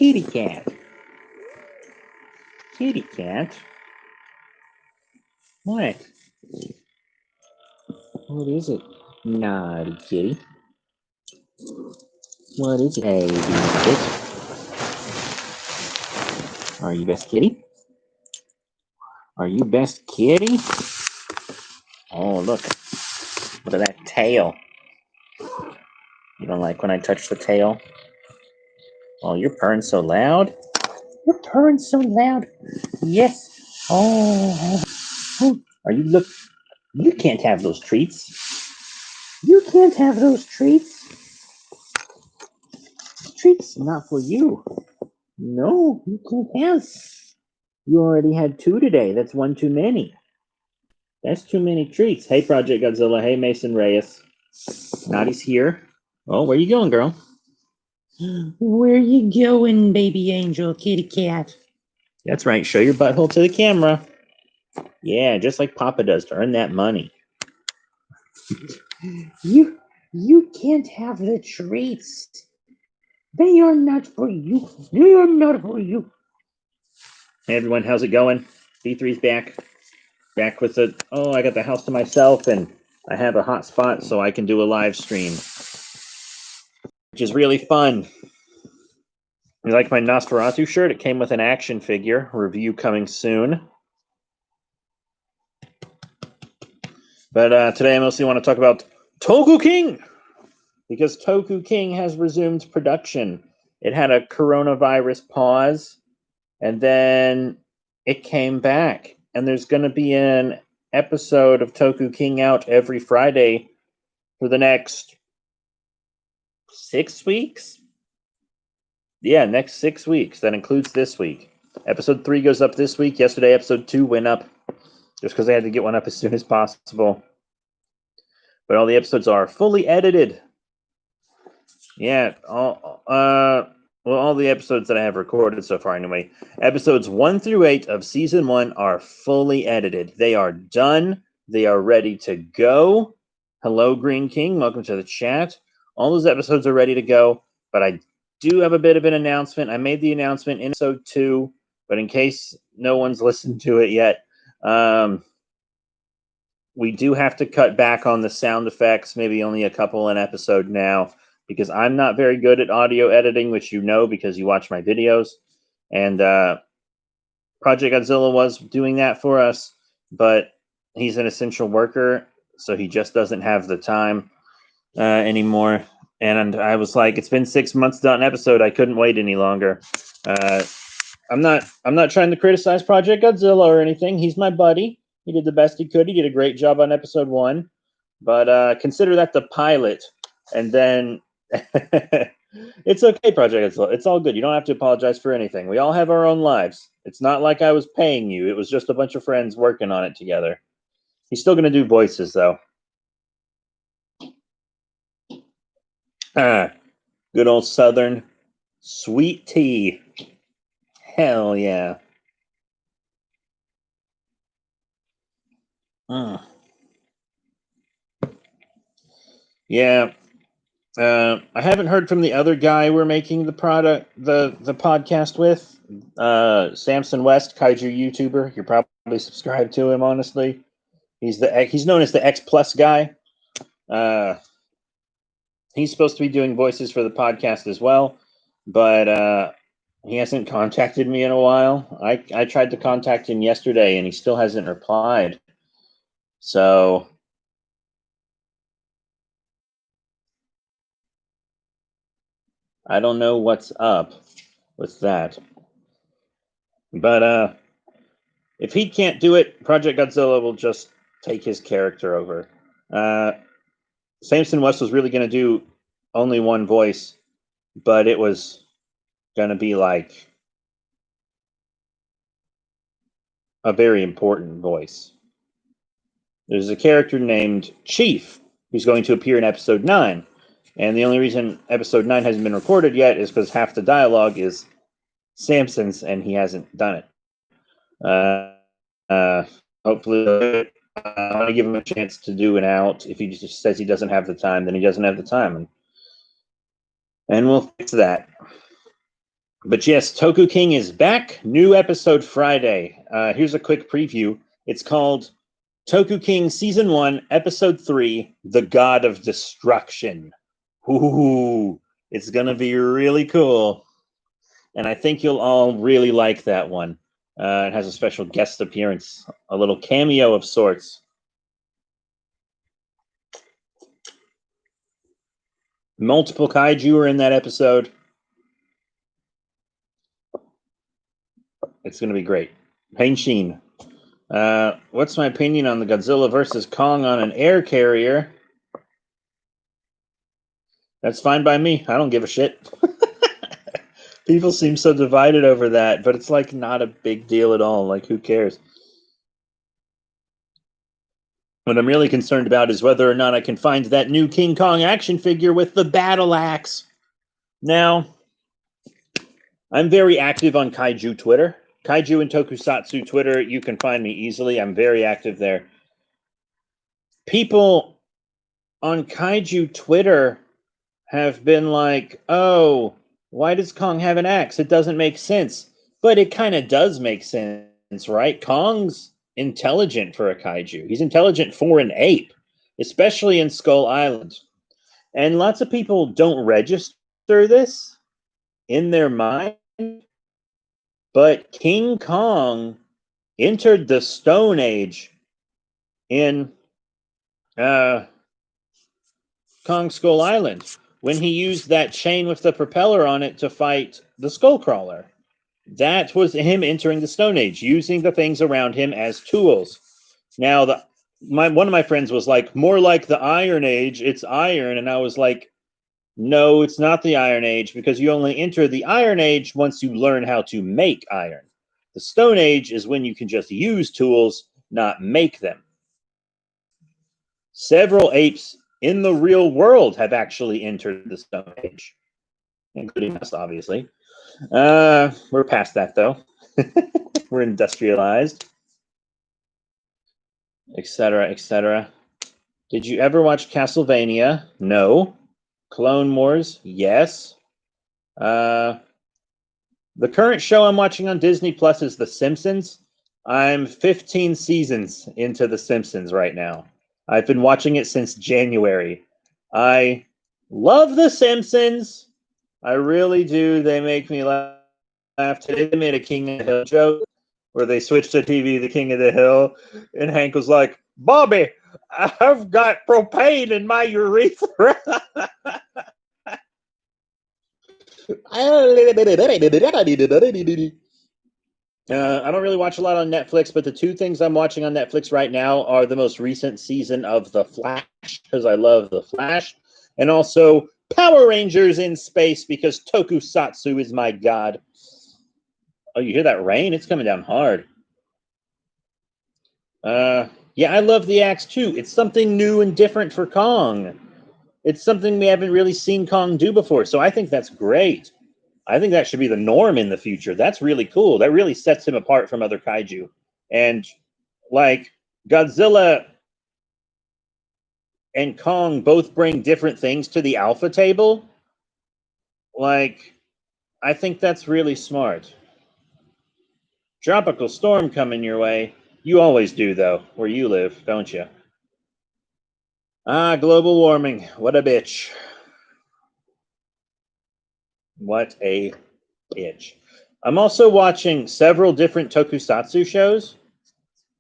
kitty cat. Kitty cat? What? What is it? Naughty kitty. What is it? Hey, biscuit. Are you best kitty? Are you best kitty? Oh, look. Look at that tail. You don't like when I touch the tail? Oh, you're purring so loud. You're purring so loud. Yes. Oh. Are you look? You can't have those treats. You can't have those treats. Treats not for you. No, you can't have. You already had 2 today. That's one too many. That's too many treats. Hey, Project Godzilla. Hey, Mason Reyes. Naughty's here. Oh, where you going, girl? Where you going, baby angel kitty cat? That's right. Show your butthole to the camera. Yeah, just like Papa does to earn that money. You can't have the treats. They are not for you. They are not for you. Hey everyone, how's it going? D3's back. Back with the I got the house to myself and I have a hotspot so I can do a live stream. Which is really fun. You like my Nosferatu shirt? It came with an action figure. Review coming soon. But today I mostly want to talk about Toku King! Because Toku King has resumed production. It had a coronavirus pause, and then it came back. And there's going to be an episode of Toku King out every Friday for the next 6 weeks? Yeah, next 6 weeks. That includes this week. Episode 3 goes up this week. Yesterday, episode 2 went up just because I had to get one up as soon as possible. But all the episodes are fully edited. Yeah, all the episodes that I have recorded so far anyway. Episodes 1 through 8 of Season 1 are fully edited. They are done. They are ready to go. Hello, Green King. Welcome to the chat. All those episodes are ready to go, but I do have a bit of an announcement. I made the announcement in episode 2, but in case no one's listened to it yet, we do have to cut back on the sound effects, maybe only a couple an episode now, because I'm not very good at audio editing, which you know because you watch my videos. And Project Godzilla was doing that for us, but he's an essential worker, so he just doesn't have the time anymore. And I was like, it's been 6 months without an episode. I couldn't wait any longer. I'm not trying to criticize Project Godzilla or anything. He's my buddy. He did the best he could. He did a great job on episode 1. But consider that the pilot. And then it's okay, Project Godzilla. It's all good. You don't have to apologize for anything. We all have our own lives. It's not like I was paying you. It was just a bunch of friends working on it together. He's still going to do voices, though. Good old Southern sweet tea. Hell yeah. Yeah. I haven't heard from the other guy we're making the podcast with, Samson West, kaiju YouTuber. You're probably subscribed to him, honestly. He's known as the X Plus guy. He's supposed to be doing voices for the podcast as well, but he hasn't contacted me in a while. I tried to contact him yesterday, and he still hasn't replied. So I don't know what's up with that. But if he can't do it, Project Godzilla will just take his character over. Samson West was really going to do only one voice, but it was going to be like a very important voice. There's a character named Chief who's going to appear in episode 9. And the only reason episode 9 hasn't been recorded yet is because half the dialogue is Samson's and he hasn't done it. Hopefully, I want to give him a chance to do an out. If he just says he doesn't have the time, then he doesn't have the time. And we'll fix that. But yes, Toku King is back. New episode Friday. Here's a quick preview. It's called Toku King Season 1, Episode 3, The God of Destruction. Ooh, it's going to be really cool. And I think you'll all really like that one. It has a special guest appearance, a little cameo of sorts. Multiple kaiju are in that episode. It's going to be great. Pain Sheen. What's my opinion on the Godzilla versus Kong on an air carrier? That's fine by me. I don't give a shit. People seem so divided over that, but it's like not a big deal at all. Like, who cares? What I'm really concerned about is whether or not I can find that new King Kong action figure with the battle axe. Now, I'm very active on Kaiju Twitter. Kaiju and Tokusatsu Twitter, you can find me easily. I'm very active there. People on Kaiju Twitter have been like, oh, why does Kong have an axe? It doesn't make sense. But it kind of does make sense, right? Kong's intelligent for a kaiju. He's intelligent for an ape, especially in Skull Island. And lots of people don't register this in their mind. But King Kong entered the Stone Age in Kong Skull Island when he used that chain with the propeller on it to fight the Skullcrawler. That was him entering the Stone Age, using the things around him as tools. Now, one of my friends was like, more like the Iron Age, it's iron. And I was like, no, it's not the Iron Age, because you only enter the Iron Age once you learn how to make iron. The Stone Age is when you can just use tools, not make them. Several apes in the real world have actually entered the Stone Age, including us, obviously. We're past that, though. We're industrialized, etc., etc. Did you ever watch Castlevania? No. Clone Wars? Yes. The current show I'm watching on Disney Plus is The Simpsons. I'm 15 seasons into The Simpsons right now. I've been watching it since January. I love The Simpsons. I really do. They make me laugh. Today they made a King of the Hill joke where they switched to TV, the King of the Hill, and Hank was like, Bobby, I've got propane in my urethra. I don't really watch a lot on Netflix, but the two things I'm watching on Netflix right now are the most recent season of The Flash, because I love The Flash, and also Power Rangers in Space, because Tokusatsu is my god. Oh, you hear that rain? It's coming down hard. Yeah, I love the axe too. It's something new and different for Kong. It's something we haven't really seen Kong do before, so I think that's great. I think that should be the norm in the future. That's really cool. That really sets him apart from other kaiju. And like Godzilla and Kong both bring different things to the alpha table. Like, I think that's really smart. Tropical storm coming your way. You always do, though, where you live, don't you? Ah, global warming. What a bitch. What a bitch. I'm also watching several different tokusatsu shows.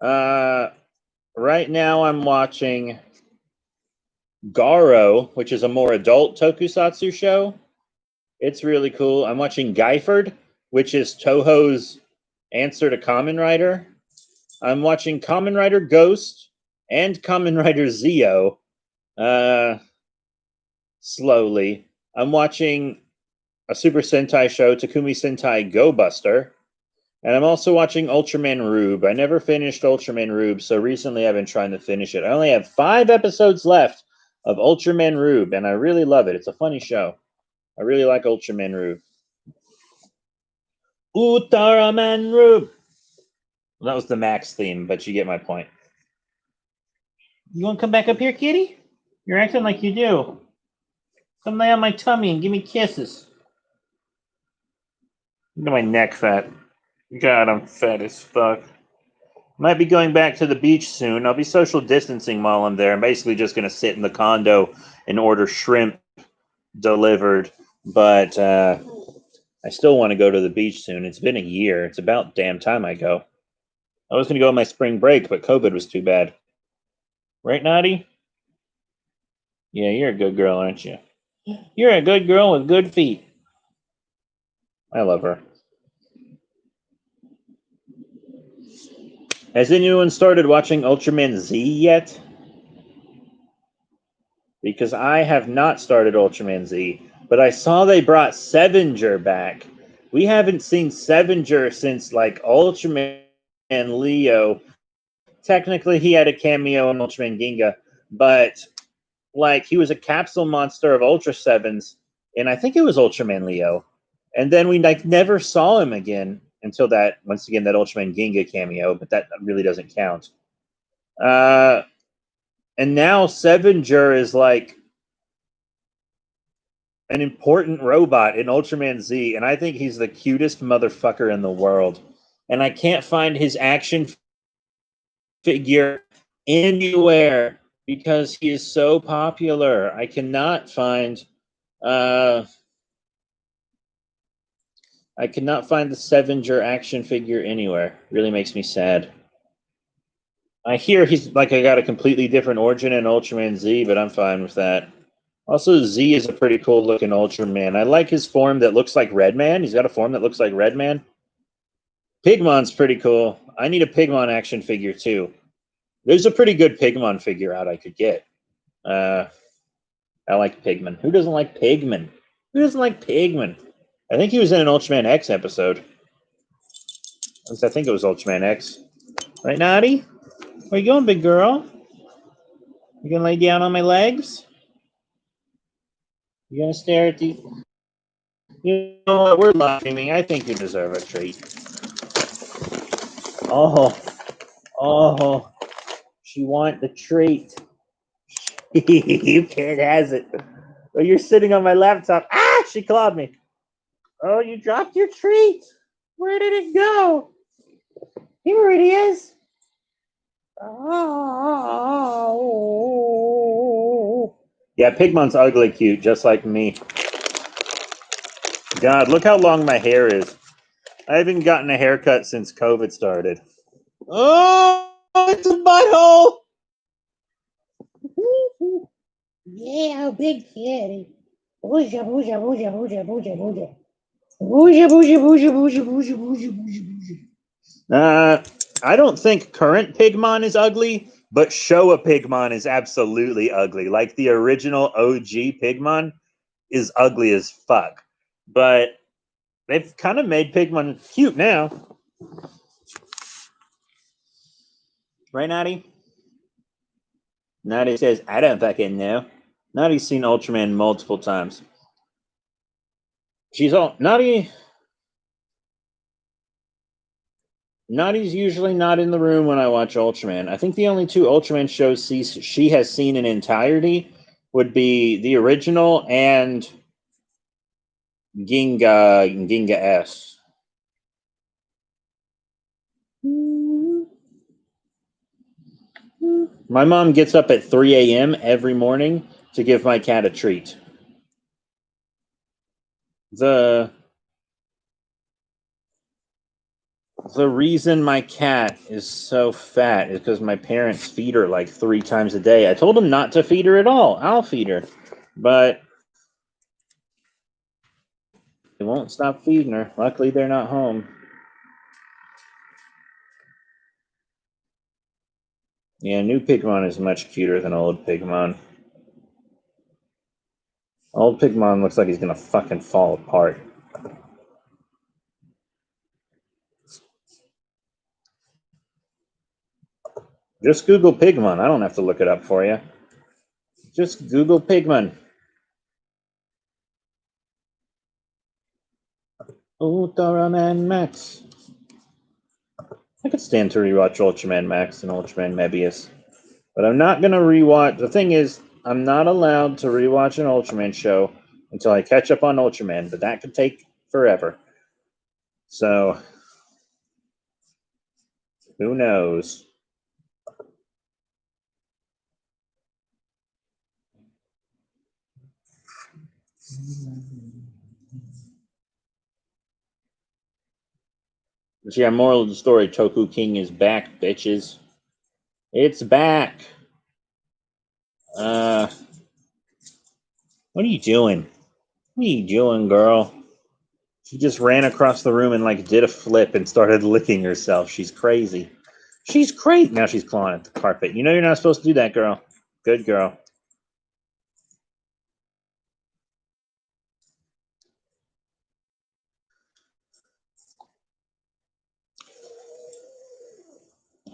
Right now I'm watching Garo, which is a more adult tokusatsu show. It's really cool. I'm watching Geiford, which is Toho's answer to Kamen Rider. I'm watching Kamen Rider Ghost and Kamen Rider Zeo. Slowly. I'm watching a Super Sentai show, Takumi Sentai Go Buster. And I'm also watching Ultraman Rube. I never finished Ultraman Rube, so recently I've been trying to finish it. I only have 5 episodes left of Ultraman Rube, and I really love it. It's a funny show. I really like Ultraman Rube. Ultraman Rube! Well, that was the Max theme, but you get my point. You want to come back up here, kitty? You're acting like you do. Come lay on my tummy and give me kisses. Look at my neck fat. God, I'm fat as fuck. Might be going back to the beach soon. I'll be social distancing while I'm there. I'm basically just going to sit in the condo and order shrimp delivered. But I still want to go to the beach soon. It's been a year. It's about damn time I go. I was going to go on my spring break, but COVID was too bad. Right, Naughty? Yeah, you're a good girl, aren't you? You're a good girl with good feet. I love her. Has anyone started watching Ultraman Z yet? Because I have not started Ultraman Z, but I saw they brought Sevenger back. We haven't seen Sevenger since like Ultraman Leo. Technically, he had a cameo in Ultraman Ginga, but like he was a capsule monster of Ultra Sevens, and I think it was Ultraman Leo. And then we like never saw him again until that once again that Ultraman Ginga cameo, but that really doesn't count. And now Sevenger is like an important robot in Ultraman Z, and I think he's the cutest motherfucker in the world. And I can't find his action figure anywhere because he is so popular. I cannot find uh I cannot find the Sevenger action figure anywhere. Really makes me sad. I hear he's like I got a completely different origin in Ultraman Z, but I'm fine with that. Also, Z is a pretty cool looking Ultraman. I like his form that looks like Redman. He's got a form that looks like Redman. Pigmon's pretty cool. I need a Pigmon action figure too. There's a pretty good Pigmon figure out I could get. I like Pigman. Who doesn't like Pigman? Who doesn't like Pigman? I think he was in an Ultraman X episode. At least I think it was Ultraman X. Right, Naughty? Where you going, big girl? You gonna lay down on my legs? You gonna stare at the... You know what? We're laughing. I think you deserve a treat. Oh, oh, she want the treat. You kid has it. Oh, you're sitting on my laptop. Ah, she clawed me. Oh, you dropped your treat. Where did it go? Here it is. Oh. Yeah, Pigmon's ugly cute, just like me. God, look how long my hair is. I haven't gotten a haircut since COVID started. Oh, it's a butthole. Yeah, big kitty. Booja, booja, booja, booja, booja, booja. Booja, booja, booja, booja, booja, booja, booja, booja. I don't think current Pigmon is ugly, but Showa Pigmon is absolutely ugly. Like the original OG Pigmon is ugly as fuck. But they've kind of made Pigmon cute now. Right, Natty? Natty says, I don't fucking know. Natty's seen Ultraman multiple times. She's all Natty's usually not in the room when I watch Ultraman. I think the only two Ultraman shows she has seen in entirety would be the original and Ginga S. My mom gets up at 3 a.m. every morning to give my cat a treat. The reason my cat is so fat is because my parents feed her like 3 times a day. I told them not to feed her at all. I'll feed her. But they won't stop feeding her. Luckily, they're not home. Yeah, new Pigmon is much cuter than old Pigmon. Old Pigmon looks like he's gonna fucking fall apart. Just Google Pigmon. I don't have to look it up for you. Just Google Pigmon. Ultraman Max. I could stand to rewatch Ultraman Max and Ultraman Mebius. But I'm not going to rewatch. The thing is, I'm not allowed to rewatch an Ultraman show until I catch up on Ultraman, but that could take forever. So, who knows? But yeah, moral of the story, Toku King is back, bitches. It's back. What are you doing? What are you doing, girl? She just ran across the room and like did a flip and started licking herself. She's crazy. She's great. Now she's clawing at the carpet. You know you're not supposed to do that, girl. Good girl.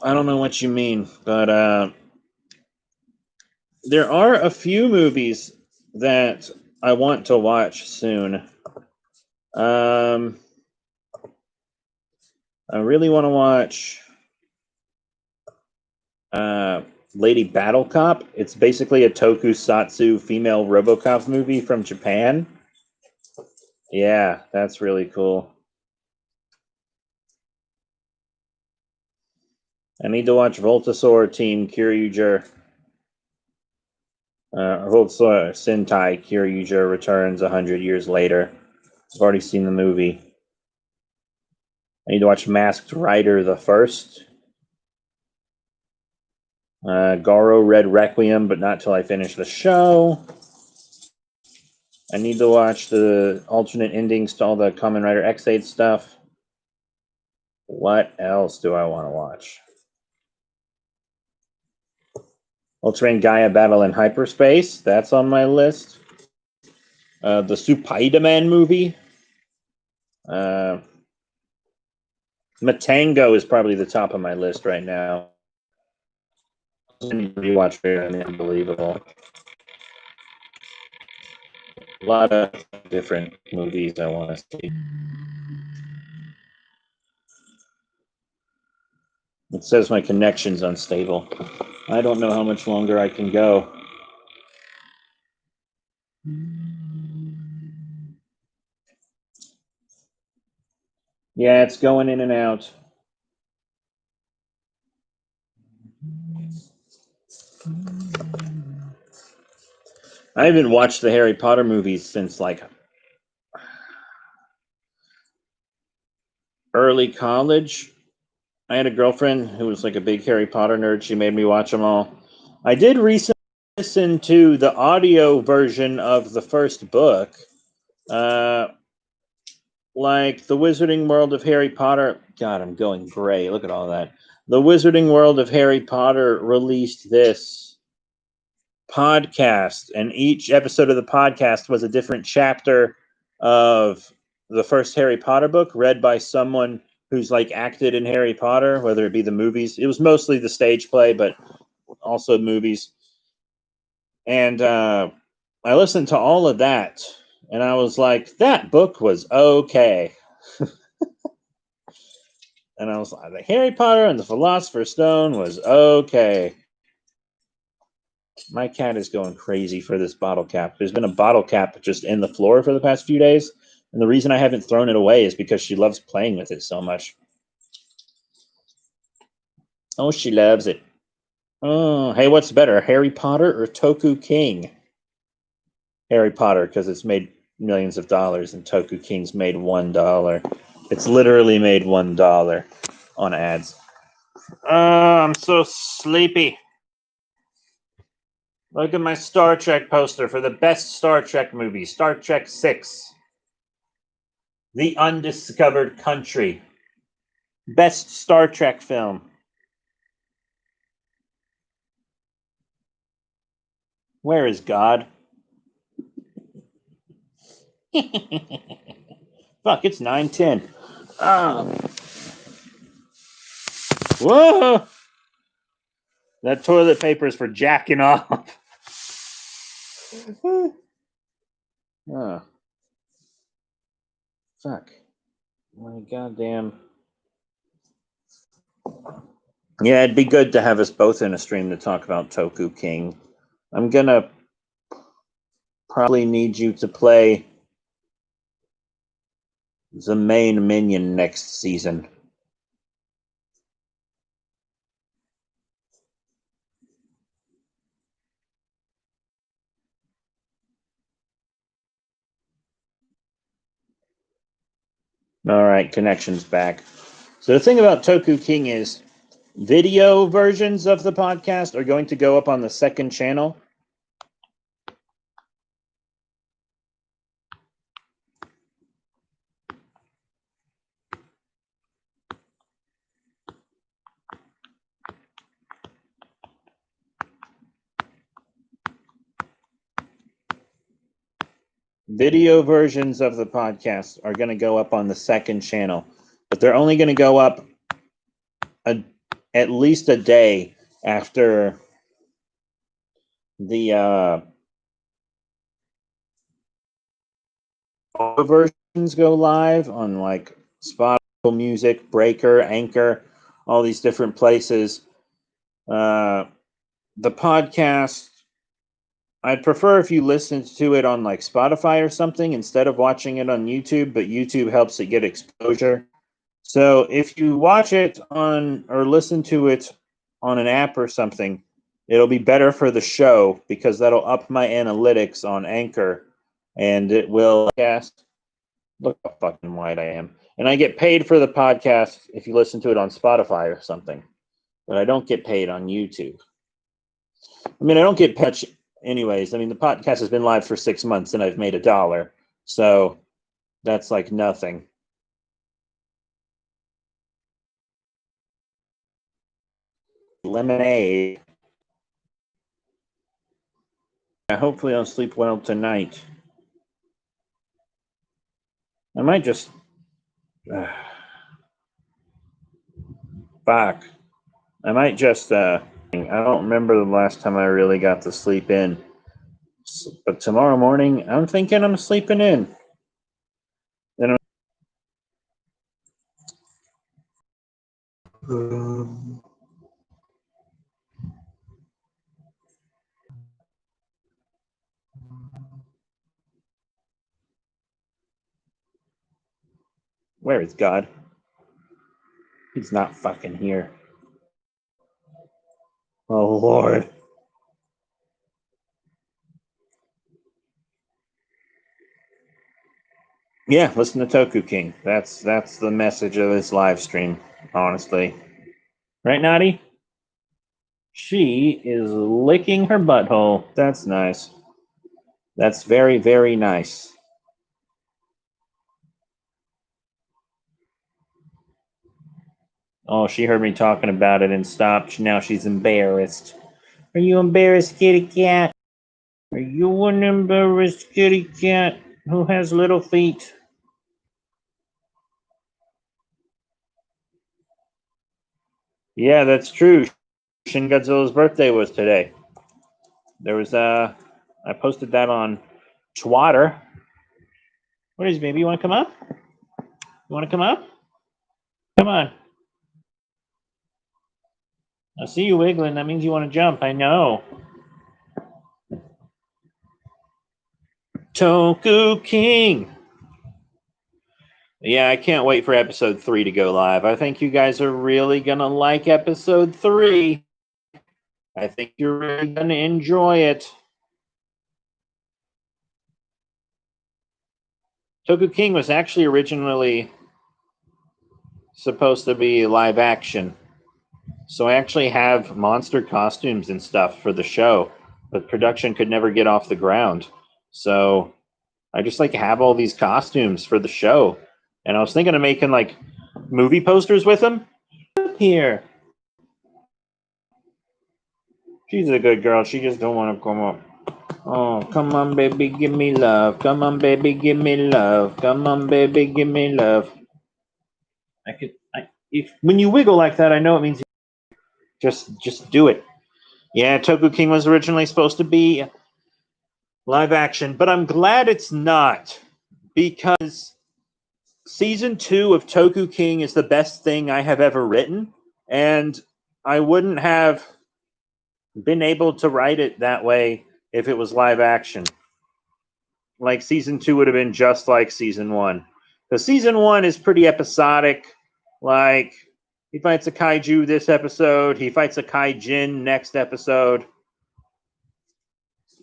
I don't know what you mean, but there are a few movies that I want to watch soon. I really want to watch Lady Battle Cop. It's basically a tokusatsu female RoboCop movie from Japan. Yeah, that's really cool. I need to watch Voltasaur Team Kyoryuger. Voltasaur Sentai Kyoryuger returns 100 years later. I've already seen the movie. I need to watch Masked Rider the First. Garo Red Requiem, but not till I finish the show. I need to watch the alternate endings to all the Kamen Rider X8 stuff. What else do I want to watch? Ultraman Gaia Battle in Hyperspace. That's on my list. The Spider-Man movie. Matango is probably the top of my list right now. Rewatch it, unbelievable. A lot of different movies I want to see. It says my connection's unstable. I don't know how much longer I can go. Yeah, it's going in and out. I haven't watched the Harry Potter movies since like early college. I had a girlfriend who was like a big Harry Potter nerd. She made me watch them all. I did recently listen to the audio version of the first book. Like the Wizarding World of Harry Potter. God, I'm going gray. Look at all that. The Wizarding World of Harry Potter released this podcast, and each episode of the podcast was a different chapter of the first Harry Potter book read by someone who's like acted in Harry Potter, whether it be the movies. It was mostly the stage play, but also movies. And I listened to all of that, and I was like, that book was okay. And I was like, Harry Potter and the Philosopher's Stone was okay. My cat is going crazy for this bottle cap. There's been a bottle cap just in the floor for the past few days. And the reason I haven't thrown it away is because she loves playing with it so much. Oh, she loves it. Oh, hey, what's better, Harry Potter or Toku King? Harry Potter, because it's made millions of dollars, and Toku King's made $1. It's literally made $1 on ads. I'm so sleepy. Look at my Star Trek poster for the best Star Trek movie, Star Trek 6. The Undiscovered Country. Best Star Trek film. Where is God? Fuck, it's 9:10. Whoa! That toilet paper is for jacking off. Oh. Fuck. My goddamn. Yeah, it'd be good to have us both in a stream to talk about Toku King. I'm gonna probably need you to play the main minion next season. All right, connection's back. So the thing about Toku King is video versions of the podcast are going to go up on the second channel. Video versions of the podcast are going to go up on the second channel, but they're only going to go up at least a day after the versions go live on like Spotify Music, Breaker, Anchor, all these different places. The podcast, I'd prefer if you listened to it on like Spotify or something instead of watching it on YouTube, but YouTube helps it get exposure. So if you watch it on or listen to it on an app or something, it'll be better for the show because that'll up my analytics on Anchor and it will cast. Look how fucking wide I am. And I get paid for the podcast if you listen to it on Spotify or something. But I don't get paid on YouTube. I mean, I don't get paid anyways. I mean, the podcast has been live for 6 months and I've made $1. So that's like nothing. Lemonade. Hopefully I'll sleep well tonight. I might just... fuck. I might just... I don't remember the last time I really got to sleep in. But tomorrow morning, I'm thinking I'm sleeping in. Then where is God? He's not fucking here. Oh, Lord. Yeah, listen to Toku King. That's the message of this live stream, honestly. Right, Nadi? She is licking her butthole. That's nice. That's very, very nice. Oh, she heard me talking about it and stopped. Now she's embarrassed. Are you embarrassed, kitty cat? Are you an embarrassed kitty cat who has little feet? Yeah, that's true. Shin Godzilla's birthday was today. There was I posted that on Twitter. What is it, baby? You want to come up? You want to come up? Come on. I see you wiggling. That means you want to jump. I know. Toku King. Yeah, I can't wait for episode 3 to go live. I think you guys are really going to like episode 3. I think you're really going to enjoy it. Toku King was actually originally supposed to be live action. So I actually have monster costumes and stuff for the show, but production could never get off the ground. So I just like have all these costumes for the show. And I was thinking of making like movie posters with them. Here. She's a good girl. She just don't want to come up. Oh, come on, baby, give me love. Come on, baby, give me love. Come on, baby, give me love. If when you wiggle like that, I know it means just do it. Yeah, Toku King was originally supposed to be live action, but I'm glad it's not because season 2 of Toku King is the best thing I have ever written, and I wouldn't have been able to write it that way if it was live action. Like season 2 would have been just like season 1. Because season 1 is pretty episodic. Like, he fights a kaiju this episode, he fights a kaijin next episode.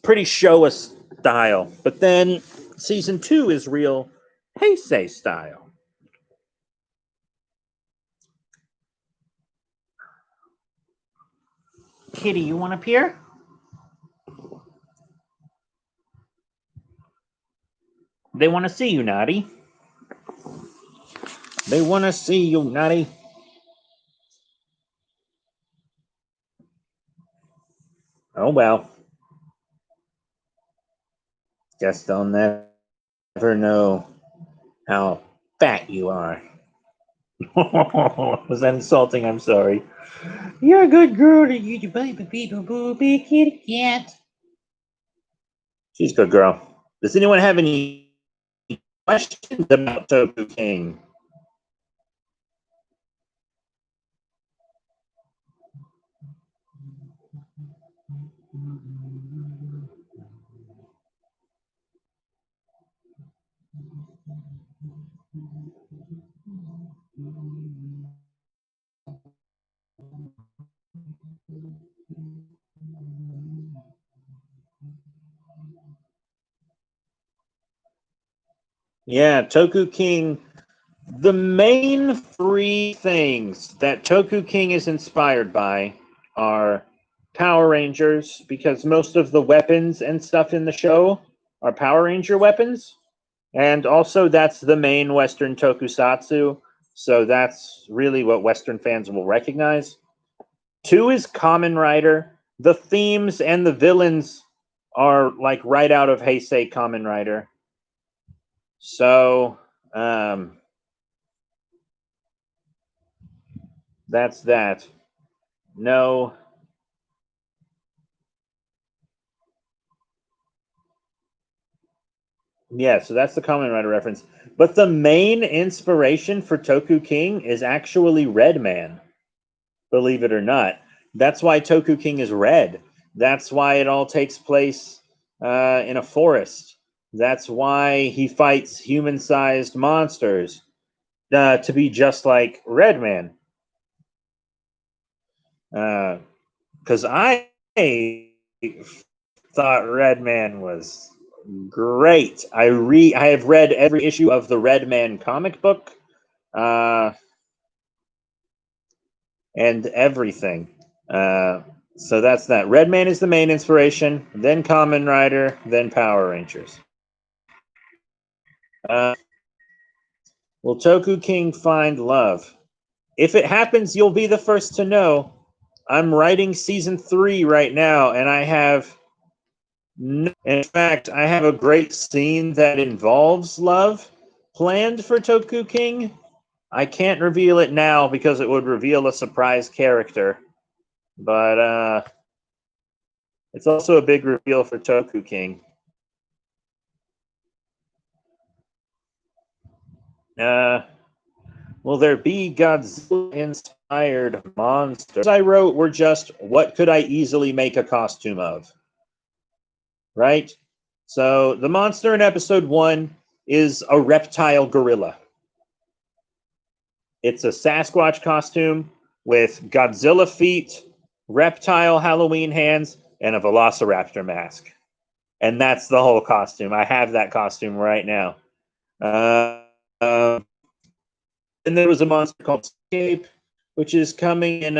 Pretty Showa style. But then season 2 is real Heisei style. Kitty, you want to appear? They want to see you, Naughty. They want to see you, Naughty. Oh, well. Guess they'll never know how fat you are. Was that insulting? I'm sorry. You're a good girl. You baby kitty cat. She's a good girl. Does anyone have any questions about Toku King? Yeah, Toku King. The main three things that Toku King is inspired by are Power Rangers, because most of the weapons and stuff in the show are Power Ranger weapons. And also, that's the main Western tokusatsu, so that's really what Western fans will recognize. 2 is Kamen Rider. The themes and the villains are like right out of Heisei Kamen Rider. So, that's that. No. Yeah, so that's the Kamen Rider reference. But the main inspiration for Toku King is actually Red Man, believe it or not. That's why Toku King is red. That's why it all takes place in a forest. That's why he fights human-sized monsters to be just like Red Man. Because I thought Red Man was great. I have read every issue of the Red Man comic book, and everything. So that's that. Red Man is the main inspiration, then Kamen Rider, then Power Rangers. Will Toku King find love? If it happens, you'll be the first to know. I'm writing season 3 right now, and I have in fact, I have a great scene that involves love planned for Toku King. I can't reveal it now because it would reveal a surprise character. But it's also a big reveal for Toku King. Will there be Godzilla-inspired monsters? I wrote were just, what could I easily make a costume of? Right? So the monster in episode 1 is a reptile gorilla. It's a Sasquatch costume with Godzilla feet, reptile Halloween hands, and a velociraptor mask. And that's the whole costume. I have that costume right now. And there was a monster called Skunk Ape, which is coming in.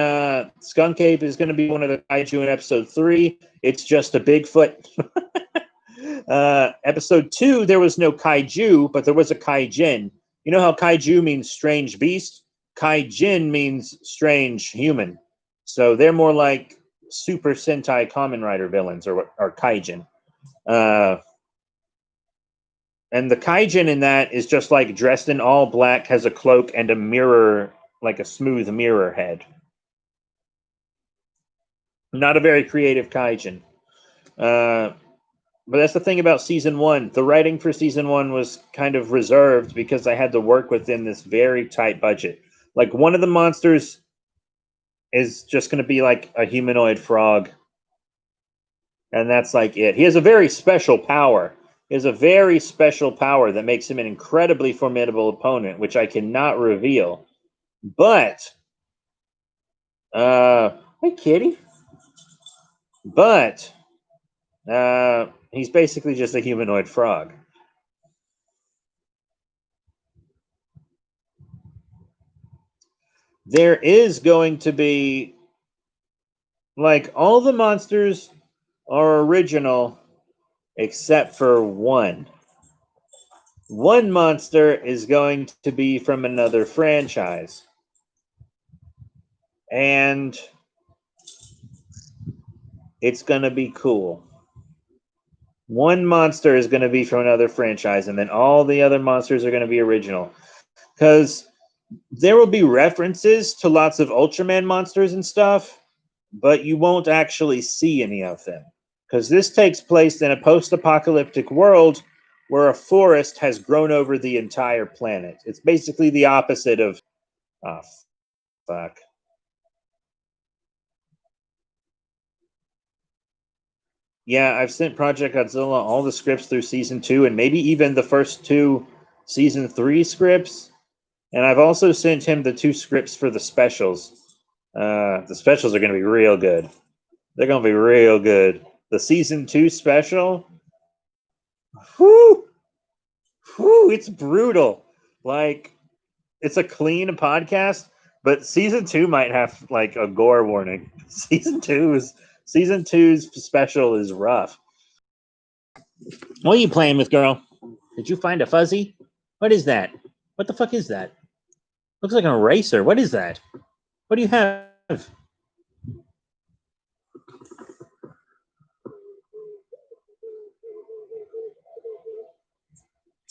Skunk Ape is going to be one of the kaiju in episode 3. It's just a Bigfoot. Episode 2, there was no kaiju, but there was a kaijin. You know how kaiju means strange beast? Kaijin means strange human. So they're more like Super Sentai Kamen Rider villains, or kaijin. And the kaijin in that is just like dressed in all black, has a cloak and a mirror, like a smooth mirror head. Not a very creative kaijin. But that's the thing about season 1. The writing for season 1 was kind of reserved because I had to work within this very tight budget. Like, one of the monsters is just going to be like a humanoid frog. And that's like it. He has a very special power. He has a very special power that makes him an incredibly formidable opponent, which I cannot reveal. But, hey, kitty. But, he's basically just a humanoid frog. There is going to be, like, all the monsters are original except for one. One monster is going to be from another franchise. And it's going to be cool. One monster is going to be from another franchise, and then all the other monsters are going to be original. Because there will be references to lots of Ultraman monsters and stuff, but you won't actually see any of them. Because this takes place in a post-apocalyptic world where a forest has grown over the entire planet. It's basically the opposite of... Oh, fuck. Yeah, I've sent Project Godzilla all the scripts through season 2 and maybe even the first 2 season 3 scripts. And I've also sent him the 2 scripts for the specials. The specials are going to be real good. They're going to be real good. The season 2 special, whoo, it's brutal. Like, it's a clean podcast, but season 2 might have like a gore warning. Season 2's special is rough. What are you playing with, girl? Did you find a fuzzy? What is that? What the fuck is that? Looks like an eraser. What is that? What do you have?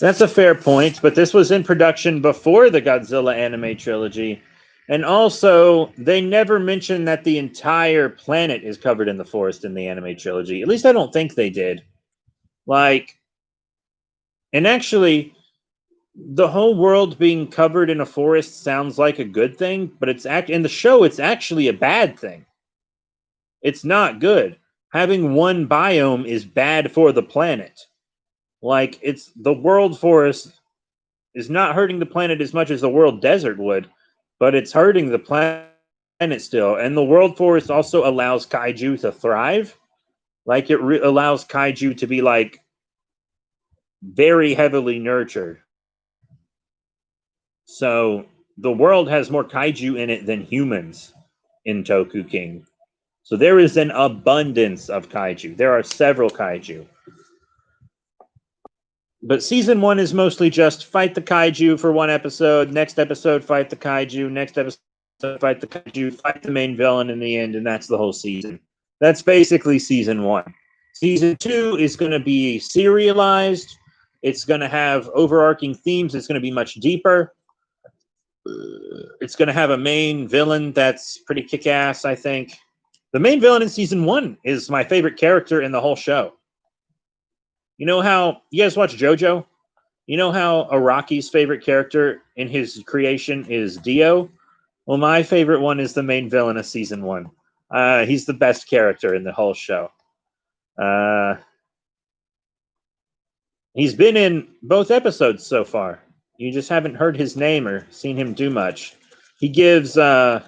That's a fair point, but this was in production before the Godzilla anime trilogy. And also, they never mentioned that the entire planet is covered in the forest in the anime trilogy. At least I don't think they did. Like, and actually, the whole world being covered in a forest sounds like a good thing, but in the show, it's actually a bad thing. It's not good. Having one biome is bad for the planet. Like, it's the world forest is not hurting the planet as much as the world desert would, but it's hurting the planet still. And the world forest also allows kaiju to thrive. Like, it allows kaiju to be, like, very heavily nurtured. So, the world has more kaiju in it than humans in Toku King. So, there is an abundance of kaiju. There are several kaiju. But season 1 is mostly just fight the kaiju for one episode, next episode fight the kaiju, next episode fight the kaiju, fight the main villain in the end, and that's the whole season. That's basically season 1. Season 2 is going to be serialized. It's going to have overarching themes. It's going to be much deeper. It's going to have a main villain that's pretty kick-ass, I think. The main villain in season 1 is my favorite character in the whole show. You know how you guys watch JoJo? You know how Araki's favorite character in his creation is Dio? Well, my favorite one is the main villain of season 1. He's the best character in the whole show. He's been in both episodes so far. You just haven't heard his name or seen him do much. He gives, in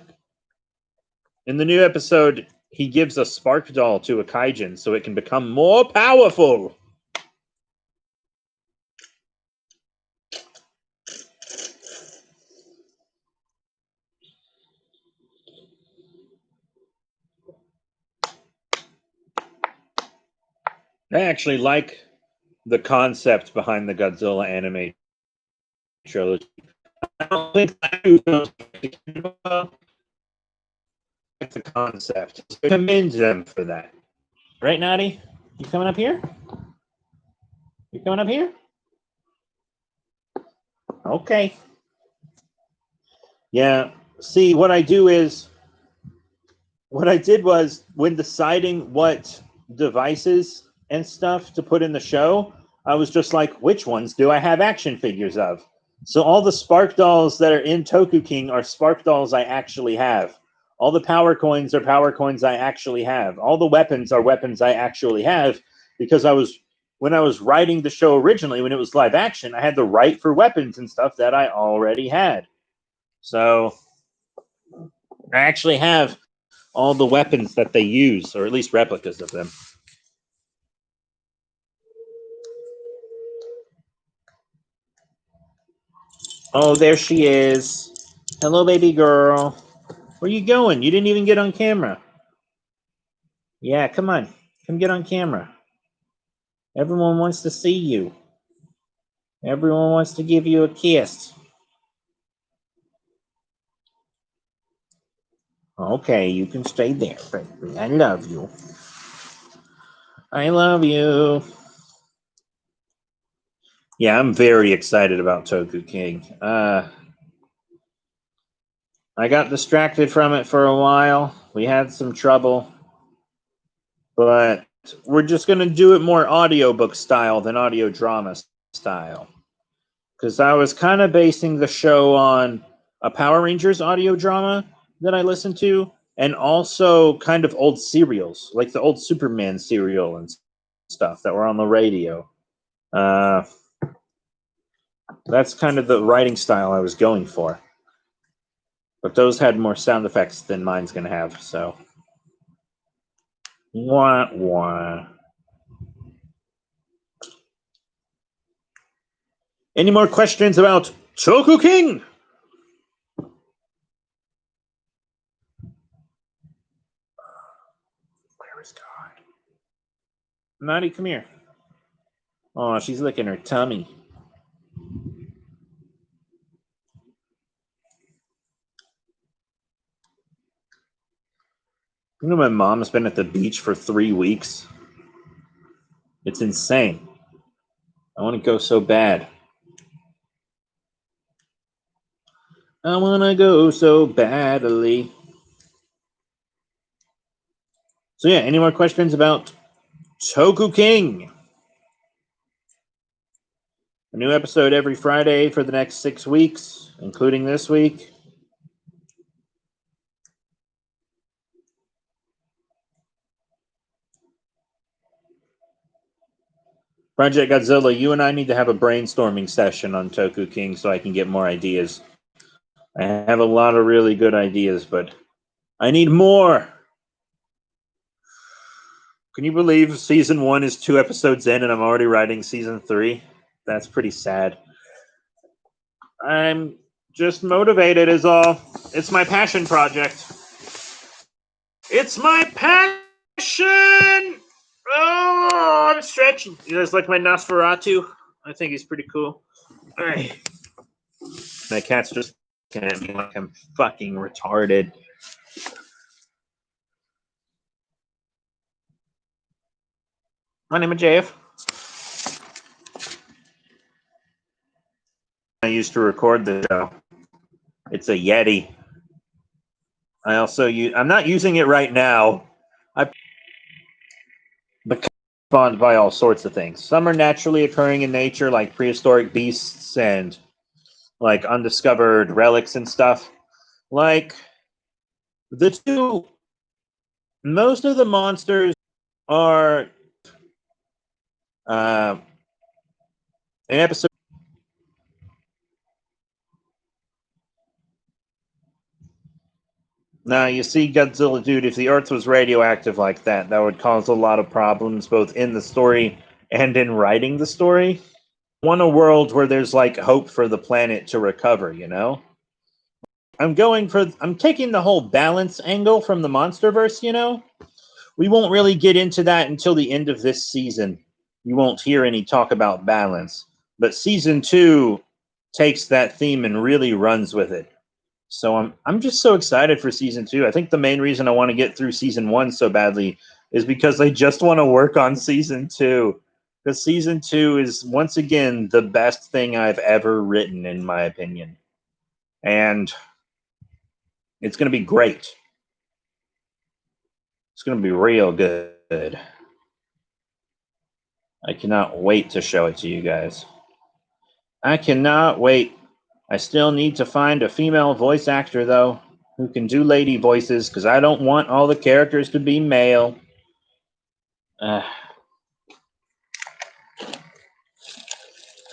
the new episode, he gives a spark doll to a kaijin so it can become more powerful. I actually like the concept behind the Godzilla anime trilogy. I don't think I knows the concept. So I commend them for that. Right, Natty? You coming up here? You coming up here? Okay. Yeah. See, what I did was when deciding what devices and stuff to put in the show, I was just like, which ones do I have action figures of? So all the Spark dolls that are in Toku King are Spark dolls I actually have. All the power coins are power coins I actually have. All the weapons are weapons I actually have because I was when I was writing the show originally, when it was live action, I had to write for weapons and stuff that I already had. So I actually have all the weapons that they use, or at least replicas of them. Oh, there she is. Hello, baby girl. Where you going? You didn't even get on camera. Yeah, come on. Come get on camera. Everyone wants to see you. Everyone wants to give you a kiss. Okay, you can stay there, baby. I love you. I love you. Yeah, I'm very excited about Toku King. I got distracted from it for a while. We had some trouble, but we're just going to do it more audiobook style than audio drama style. Because I was kind of basing the show on a Power Rangers audio drama that I listened to, and also kind of old serials, like the old Superman serial and stuff that were on the radio. That's kind of the writing style I was going for. But those had more sound effects than mine's going to have, so. Wah, wah. Any more questions about Toku King? Where is God? Maddie, come here. Oh, she's licking her tummy. You know, my mom's been at the beach for 3 weeks. It's insane. I want to go so bad. I want to go so badly. So yeah, any more questions about Toku King? A new episode every Friday for the next 6 weeks, including this week. Project Godzilla, you and I need to have a brainstorming session on Toku King so I can get more ideas. I have a lot of really good ideas, but I need more. Can you believe season 1 is 2 episodes in and I'm already writing season 3? That's pretty sad. I'm just motivated is all. It's my passion project. It's my passion! Oh, I'm stretching. You guys like my Nosferatu? I think he's pretty cool. Alright. My cat's just looking at me like I'm fucking retarded. My name is JF. I used to record the show. It's a Yeti. I also use. I'm not using it right now. But spawned by all sorts of things. Some are naturally occurring in nature, like prehistoric beasts and like undiscovered relics and stuff. Like the two, most of the monsters are in episode. Now, you see, Godzilla, dude, if the Earth was radioactive like that, that would cause a lot of problems both in the story and in writing the story. I want a world where there's like hope for the planet to recover, you know? I'm taking the whole balance angle from the MonsterVerse, you know? We won't really get into that until the end of this season. You won't hear any talk about balance. But season 2 takes that theme and really runs with it. So I'm just so excited for season 2. I think the main reason I want to get through season 1 so badly is because I just want to work on season 2. Because season 2 is once again the best thing I've ever written, in my opinion. And it's going to be great. It's going to be real good. I cannot wait to show it to you guys. I cannot wait. I still need to find a female voice actor, though, who can do lady voices, because I don't want all the characters to be male.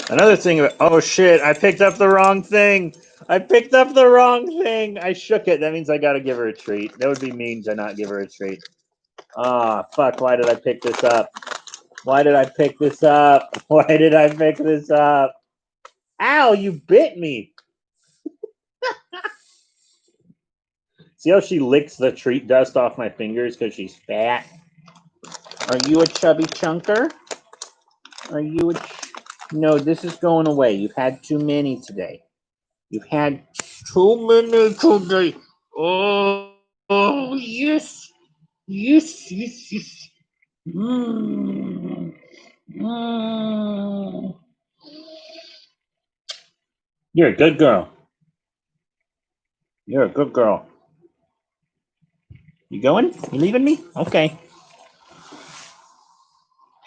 Another thing about, oh shit, I picked up the wrong thing. I picked up the wrong thing. I shook it. That means I gotta give her a treat. That would be mean to not give her a treat. Ah, fuck, why did I pick this up? Why did I pick this up? Why did I pick this up? Ow, you bit me. See how she licks the treat dust off my fingers because she's fat? Are you a chubby chunker? Are you a... No, this is going away. You've had too many today. You've had too many today. Oh yes. Yes, yes, yes. Mm. Mm. You're a good girl. You're a good girl. You going? You leaving me? Okay.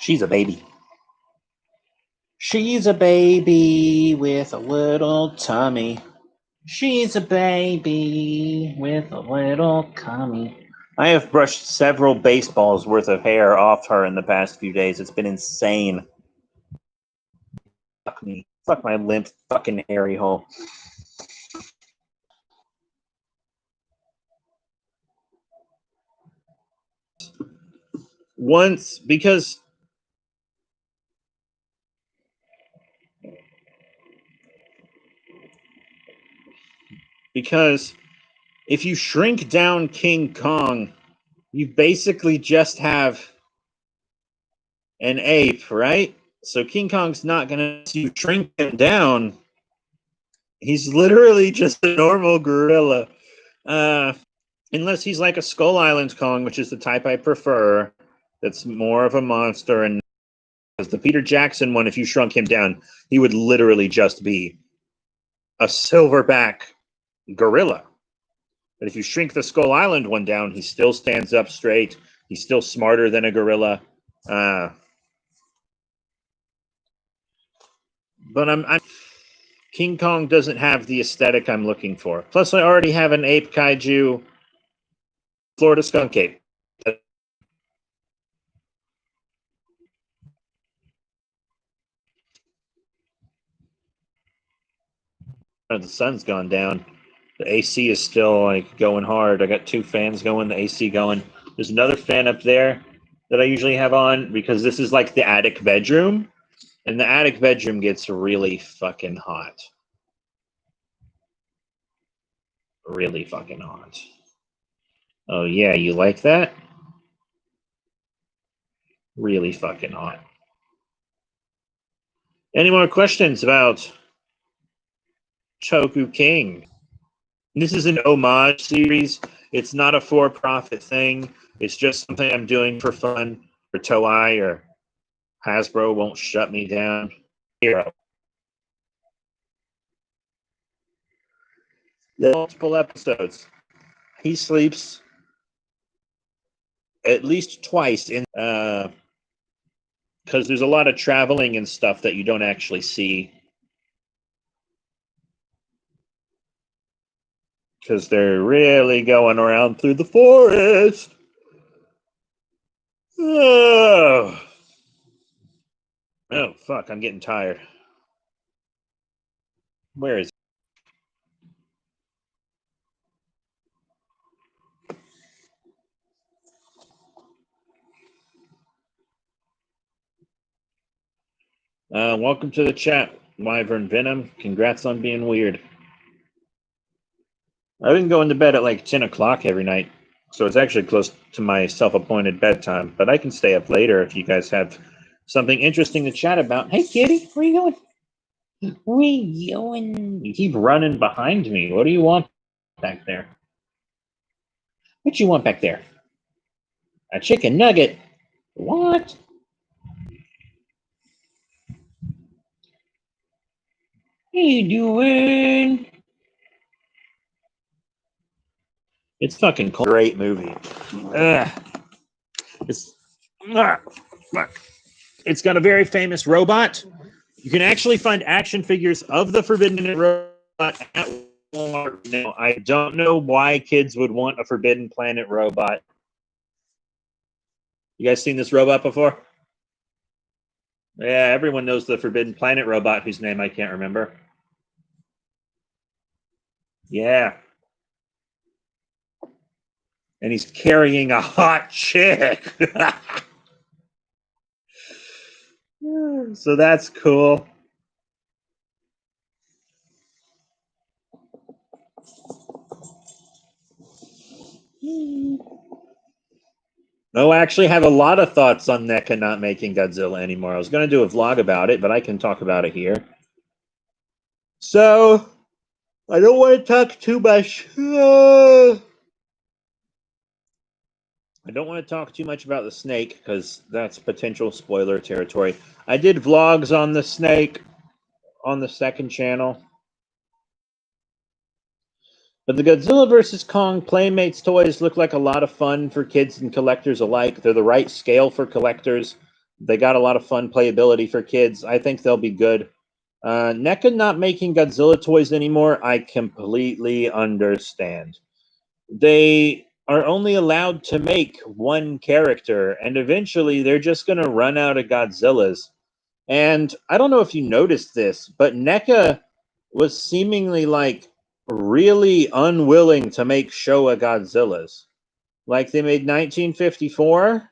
She's a baby. She's a baby with a little tummy. She's a baby with a little tummy. I have brushed several baseballs worth of hair off her in the past few days. It's been insane. Fuck me. Fuck my limp fucking hairy hole. Once, because if you shrink down King Kong, you basically just have an ape, right? So King Kong's not gonna you shrink him down. He's literally just a normal gorilla. Unless he's like a Skull Island Kong, which is the type I prefer. That's more of a monster, and because the Peter Jackson one, if you shrunk him down, he would literally just be a silverback gorilla. But if you shrink the Skull Island one down, he still stands up straight. He's still smarter than a gorilla. But I'm King Kong doesn't have the aesthetic I'm looking for. Plus, I already have an ape kaiju, Florida skunk ape. The sun's gone down. The AC is still like going hard. I got two fans going, the AC going. There's another fan up there that I usually have on because this is like the attic bedroom, and the attic bedroom gets really fucking hot. Really fucking hot. Oh yeah, you like that? Really fucking hot. Any more questions about Toku King? This is an homage series. It's not a for-profit thing. It's just something I'm doing for fun. Or Toei or Hasbro won't shut me down. Hero. Multiple episodes. He sleeps at least twice in because there's a lot of traveling and stuff that you don't actually see because they're really going around through the forest. Oh, oh fuck! I'm getting tired. Where is? Welcome to the chat, Wyvern Venom. Congrats on being weird. I've been going to bed at like 10 o'clock every night, so it's actually close to my self-appointed bedtime. But I can stay up later if you guys have something interesting to chat about. Hey, kitty, where you going? Where you going? You keep running behind me. What do you want back there? What you want back there? A chicken nugget? What? What are you doing? It's fucking cool. Great movie. It's it's got a very famous robot. You can actually find action figures of the Forbidden Robot at Walmart now. I don't know why kids would want a Forbidden Planet robot. You guys seen this robot before? Yeah, everyone knows the Forbidden Planet robot whose name I can't remember. Yeah. And he's carrying a hot chick. So that's cool. Oh, I actually have a lot of thoughts on NECA not making Godzilla anymore. I was going to do a vlog about it, but I can talk about it here. So, I don't want to talk too much. I don't want to talk too much about the snake because that's potential spoiler territory. I did vlogs on the snake on the second channel. But the Godzilla vs. Kong Playmates toys look like a lot of fun for kids and collectors alike. They're the right scale for collectors. They got a lot of fun playability for kids. I think they'll be good. NECA not making Godzilla toys anymore, I completely understand. They are only allowed to make one character, and eventually they're just going to run out of Godzillas. And I don't know if you noticed this, but NECA was seemingly like really unwilling to make Showa Godzillas. Like they made 1954,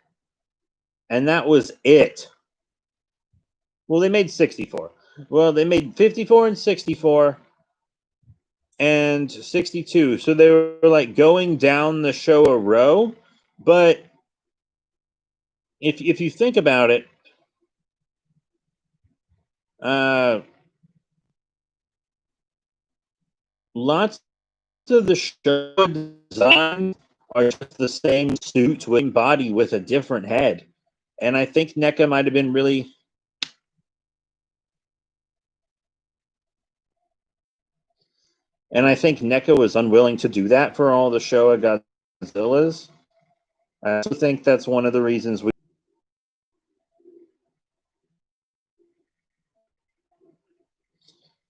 and that was it. Well, they made 64. Well, they made 54 and 64 and 62. So they were like going down the Showa row. But if you think about it, uh, lots of the Showa designs are just the same suit with body with a different head. And I think NECA might have been really. And I think NECA was unwilling to do that for all the Showa Godzillas. I also think that's one of the reasons we.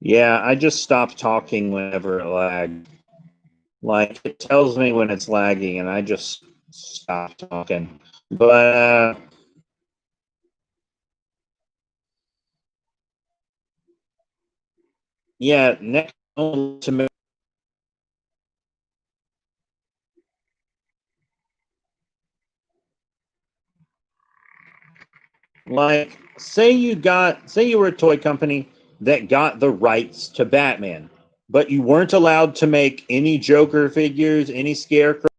Yeah, I just stopped talking whenever it lagged. Like it tells me when it's lagging, and I just stop talking. But yeah, next to like say you were a toy company that got the rights to Batman, but you weren't allowed to make any Joker figures, any Scarecrow,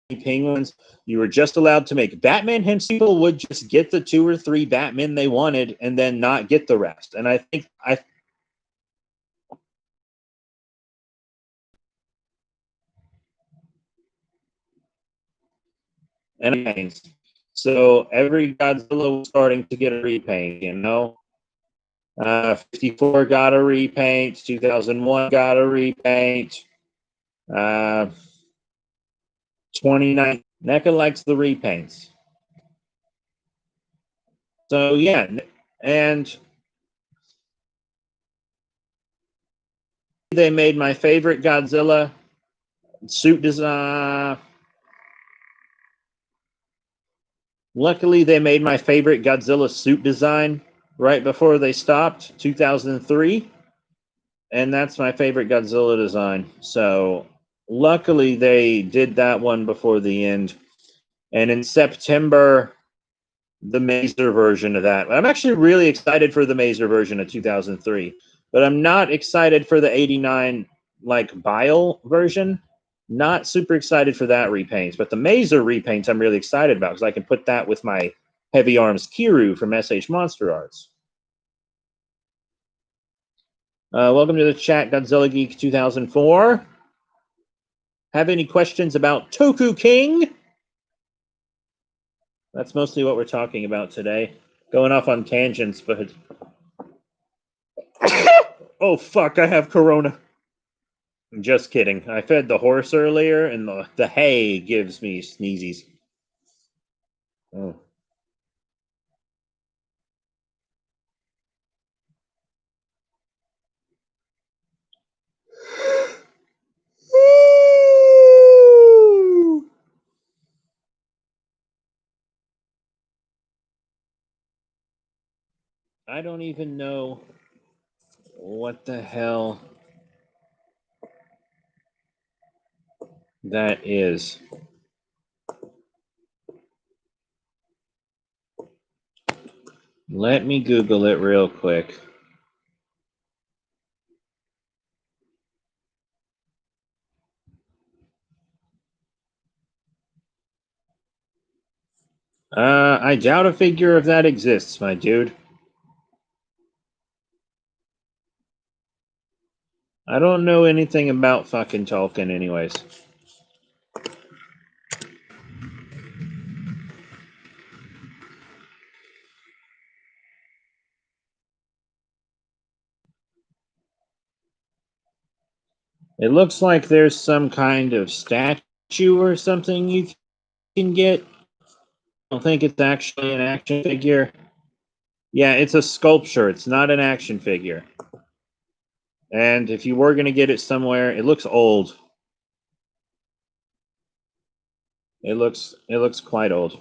Penguins. You were just allowed to make Batman himself. People would just get the 2 or 3 Batman they wanted and then not get the rest. And I think I and so every Godzilla was starting to get a repaint, you know. 54 got a repaint, 2001 got a repaint, 29. NECA likes the repaints. So, yeah, and they made my favorite Godzilla suit design. Luckily, they made my favorite Godzilla suit design right before they stopped, 2003. And that's my favorite Godzilla design. So, luckily, they did that one before the end. And in September, the Mazer version of that. I'm actually really excited for the Mazer version of 2003, but I'm not excited for the 89 like Bile version. Not super excited for that repaint, but the Mazer repaints I'm really excited about because I can put that with my Heavy Arms Kiru from SH Monster Arts. Welcome to the chat, Godzilla Geek 2004. Have any questions about Toku King? That's mostly what we're talking about today. Going off on tangents, but oh fuck, I have corona. Just kidding. I fed the horse earlier, and the hay gives me sneezies. Oh. I don't even know what the hell that is. Let me Google it real quick. I doubt a figure of that exists, my dude. I don't know anything about fucking Tolkien, anyways. It looks like there's some kind of statue or something you can get. I don't think it's actually an action figure. Yeah, it's a sculpture. It's not an action figure. And if you were going to get it somewhere, it looks old. It looks quite old.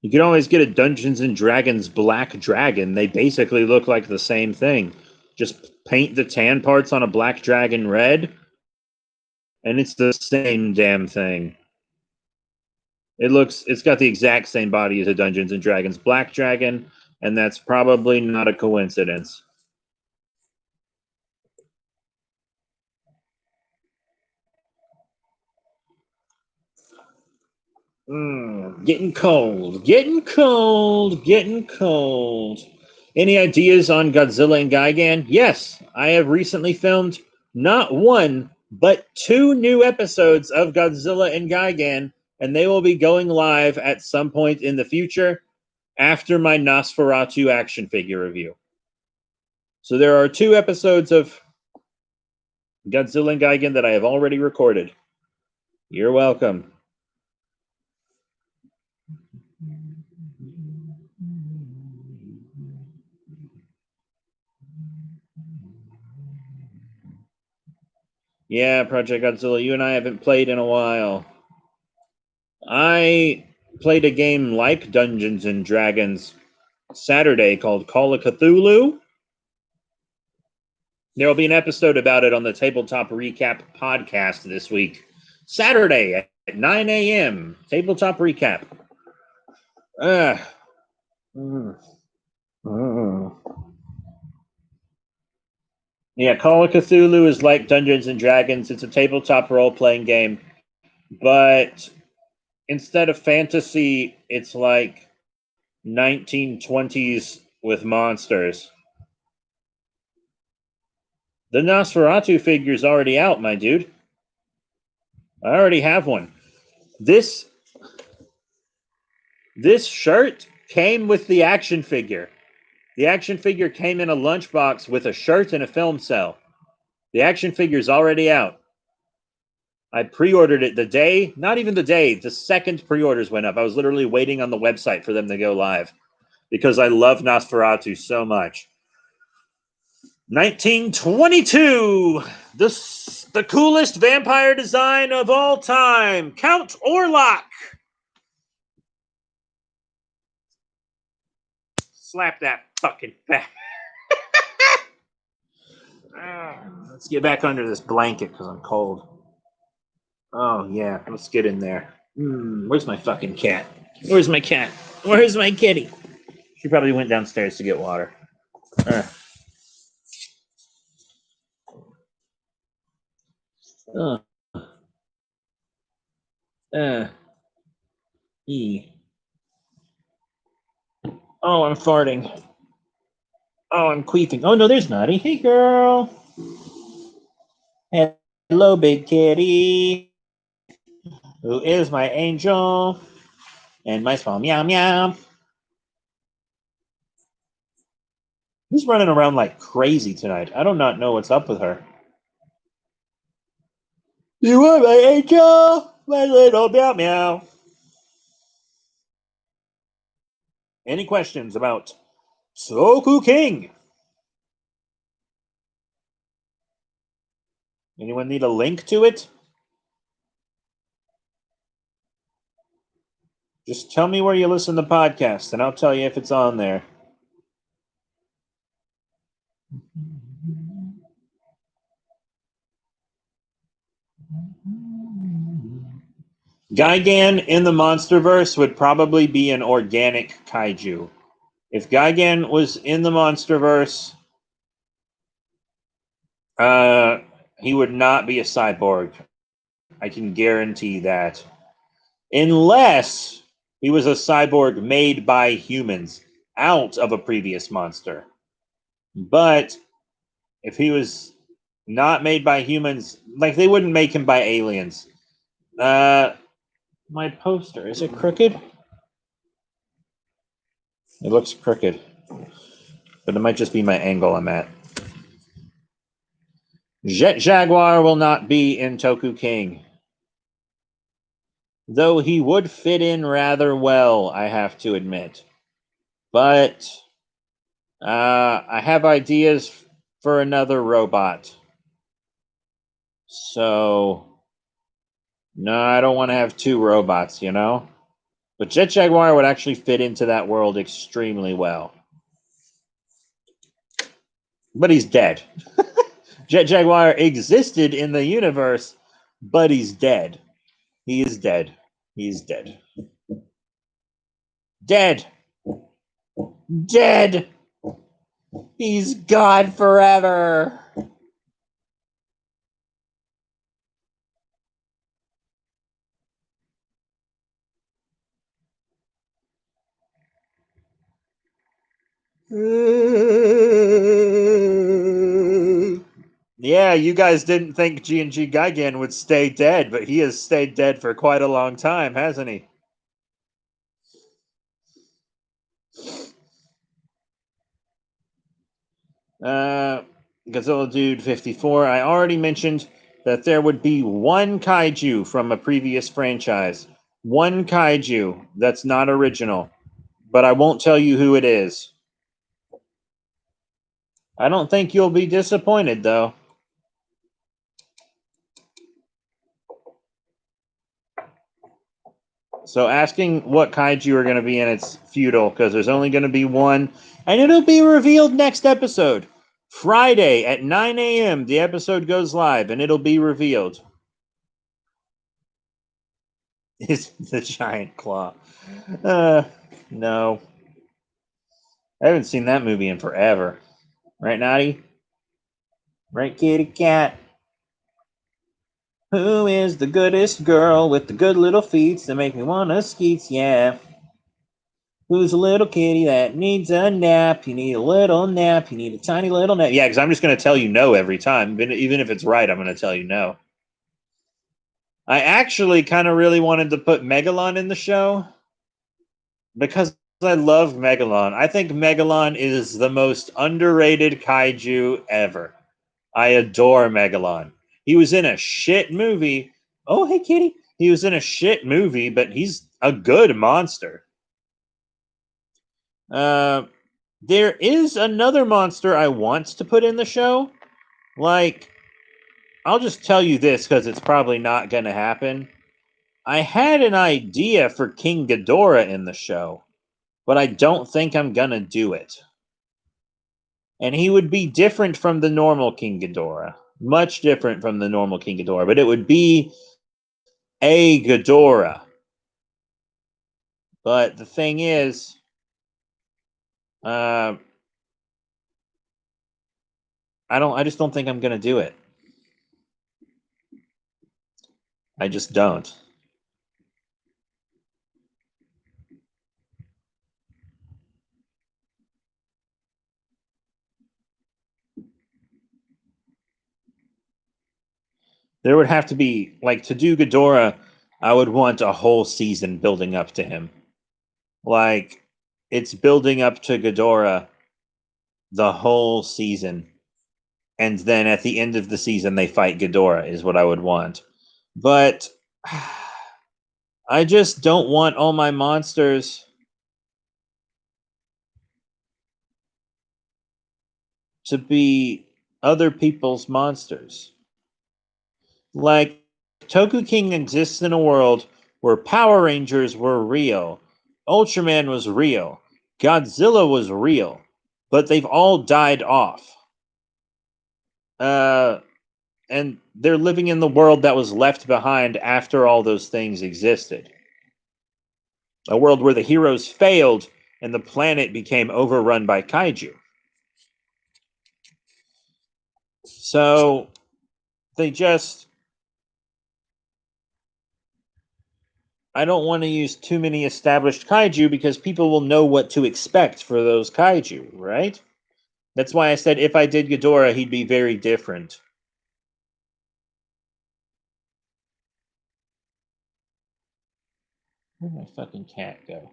You can always get a Dungeons and Dragons black dragon. They basically look like the same thing. Just paint the tan parts on a black dragon red, and it's the same damn thing. It's got the exact same body as a Dungeons and Dragons black dragon, and that's probably not a coincidence. Getting cold, getting cold, getting cold. Any ideas on Godzilla and Gigan? Yes, I have recently filmed not one, but 2 new episodes of Godzilla and Gigan, and they will be going live at some point in the future after my Nosferatu action figure review. So there are 2 episodes of Godzilla and Gigan that I have already recorded. You're welcome. Yeah, Project Godzilla, you and I haven't played in a while. I played a game like Dungeons and Dragons Saturday called Call of Cthulhu. There will be an episode about it on the Tabletop Recap podcast this week. Saturday at 9 a.m. Tabletop Recap. Yeah, Call of Cthulhu is like Dungeons and Dragons. It's a tabletop role-playing game, but instead of fantasy, it's like 1920s with monsters. The Nosferatu figure's already out, my dude. I already have one. This shirt came with the action figure. The action figure came in a lunchbox with a shirt and a film cell. The action figure's already out. I pre-ordered it the day, not even the day, the second pre-orders went up. I was literally waiting on the website for them to go live because I love Nosferatu so much. 1922, the coolest vampire design of all time, Count Orlok. Slap that fucking fat. Let's get back under this blanket because I'm cold. Oh, yeah, let's get in there. Where's my fucking cat? Where's my cat? Where's my kitty? She probably went downstairs to get water. Uh. Uh. E. Oh, I'm farting. Oh, I'm queefing. Oh, no, there's Naughty. Hey, girl. Hello, big kitty. Who is my angel? And my small meow meow. Who's running around like crazy tonight? I do not know what's up with her. You are my angel, my little meow meow. Any questions about Toku King? Anyone need a link to it? Just tell me where you listen to podcasts, and I'll tell you if it's on there. Gigan in the MonsterVerse would probably be an organic kaiju. If Gigan was in the MonsterVerse, he would not be a cyborg. I can guarantee that. Unless he was a cyborg made by humans out of a previous monster. But if he was not made by humans, like they wouldn't make him by aliens. My poster, is it crooked? It looks crooked. But it might just be my angle I'm at. Jet Jaguar will not be in Toku King. Though he would fit in rather well, I have to admit. But I have ideas for another robot. So, no, I don't want to have two robots, you know? But Jet Jaguar would actually fit into that world extremely well. But he's dead. Jet Jaguar existed in the universe, but he's dead. He is dead. He's dead. Dead. Dead. He's gone forever. Yeah, you guys didn't think G&G Gigan would stay dead, but he has stayed dead for quite a long time, hasn't he? Godzilla Dude 54. I already mentioned that there would be one kaiju from a previous franchise. One kaiju that's not original, but I won't tell you who it is. I don't think you'll be disappointed, though. So asking what kaiju are going to be in it's futile because there's only going to be one, and it'll be revealed next episode. Friday at 9 a.m. the episode goes live, and it'll be revealed. Is the giant claw? No, I haven't seen that movie in forever. Right, Naughty? Right, kitty cat? Who is the goodest girl with the good little feet that make me wanna skeets? Yeah. Who's a little kitty that needs a nap? You need a little nap. You need a tiny little nap. Yeah, because I'm just going to tell you no every time. Even if it's right, I'm going to tell you no. I actually kind of really wanted to put Megalon in the show because I love Megalon. I think Megalon is the most underrated kaiju ever. I adore Megalon. He was in a shit movie. Oh, hey, kitty. He was in a shit movie, but he's a good monster. There is another monster I want to put in the show. Like, I'll just tell you this because it's probably not going to happen. I had an idea for King Ghidorah in the show, but I don't think I'm going to do it. And he would be different from the normal King Ghidorah. Much different from the normal King Ghidorah, but it would be a Ghidorah. But the thing is, I just don't think I'm going to do it. I just don't. There would have to be, like, to do Ghidorah, I would want a whole season building up to him. Like, it's building up to Ghidorah the whole season. And then at the end of the season, they fight Ghidorah, is what I would want. But I just don't want all my monsters to be other people's monsters. Like, Toku King exists in a world where Power Rangers were real, Ultraman was real, Godzilla was real, but they've all died off. And they're living in the world that was left behind after all those things existed. A world where the heroes failed and the planet became overrun by kaiju. So they just. I don't want to use too many established kaiju because people will know what to expect for those kaiju, right? That's why I said if I did Ghidorah, he'd be very different. Where'd my fucking cat go?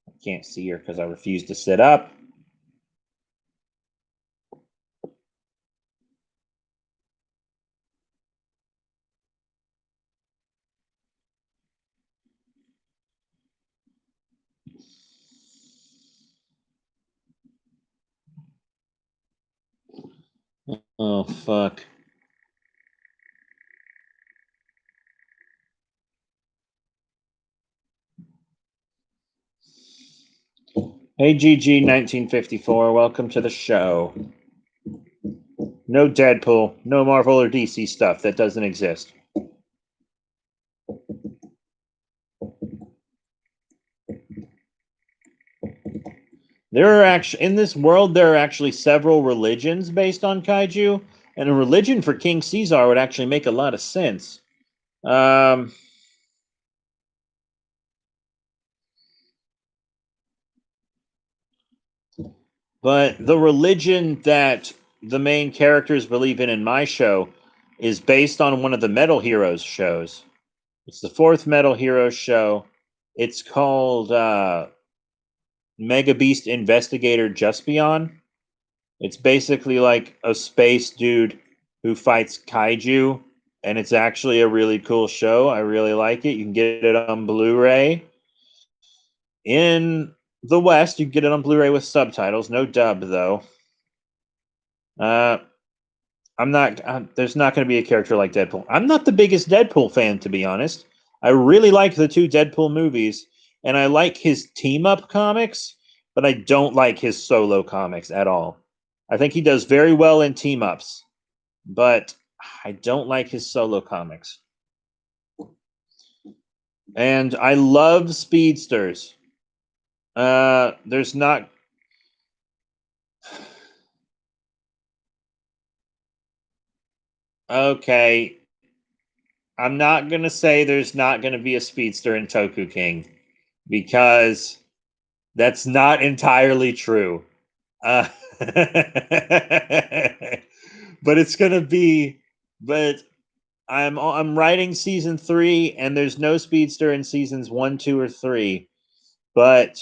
I can't see her because I refuse to sit up. Oh, fuck. Hey, GG1954, welcome to the show. No Deadpool, no Marvel or DC stuff. That doesn't exist. There are actually in this world there are actually several religions based on kaiju, and a religion for King Caesar would actually make a lot of sense. But the religion that the main characters believe in my show is based on one of the Metal Heroes shows. It's the fourth Metal Heroes show. It's called Mega Beast Investigator Juspion. It's basically like a space dude who fights kaiju, and it's actually a really cool show. I really like it. You can get it on Blu-ray. In the West, you can get it on Blu-ray with subtitles, no dub though. I'm not. There's not going to be a character like Deadpool. I'm not the biggest Deadpool fan, to be honest. I really like the two Deadpool movies, and I like his team-up comics, but I don't like his solo comics at all. I think he does very well in team-ups, but I don't like his solo comics. And I love speedsters. There's not. Okay, I'm not gonna say there's not gonna be a speedster in Toku King because that's not entirely true. Uh, but it's gonna be. But I'm writing season 3, and there's no speedster in seasons 1, 2, or 3. But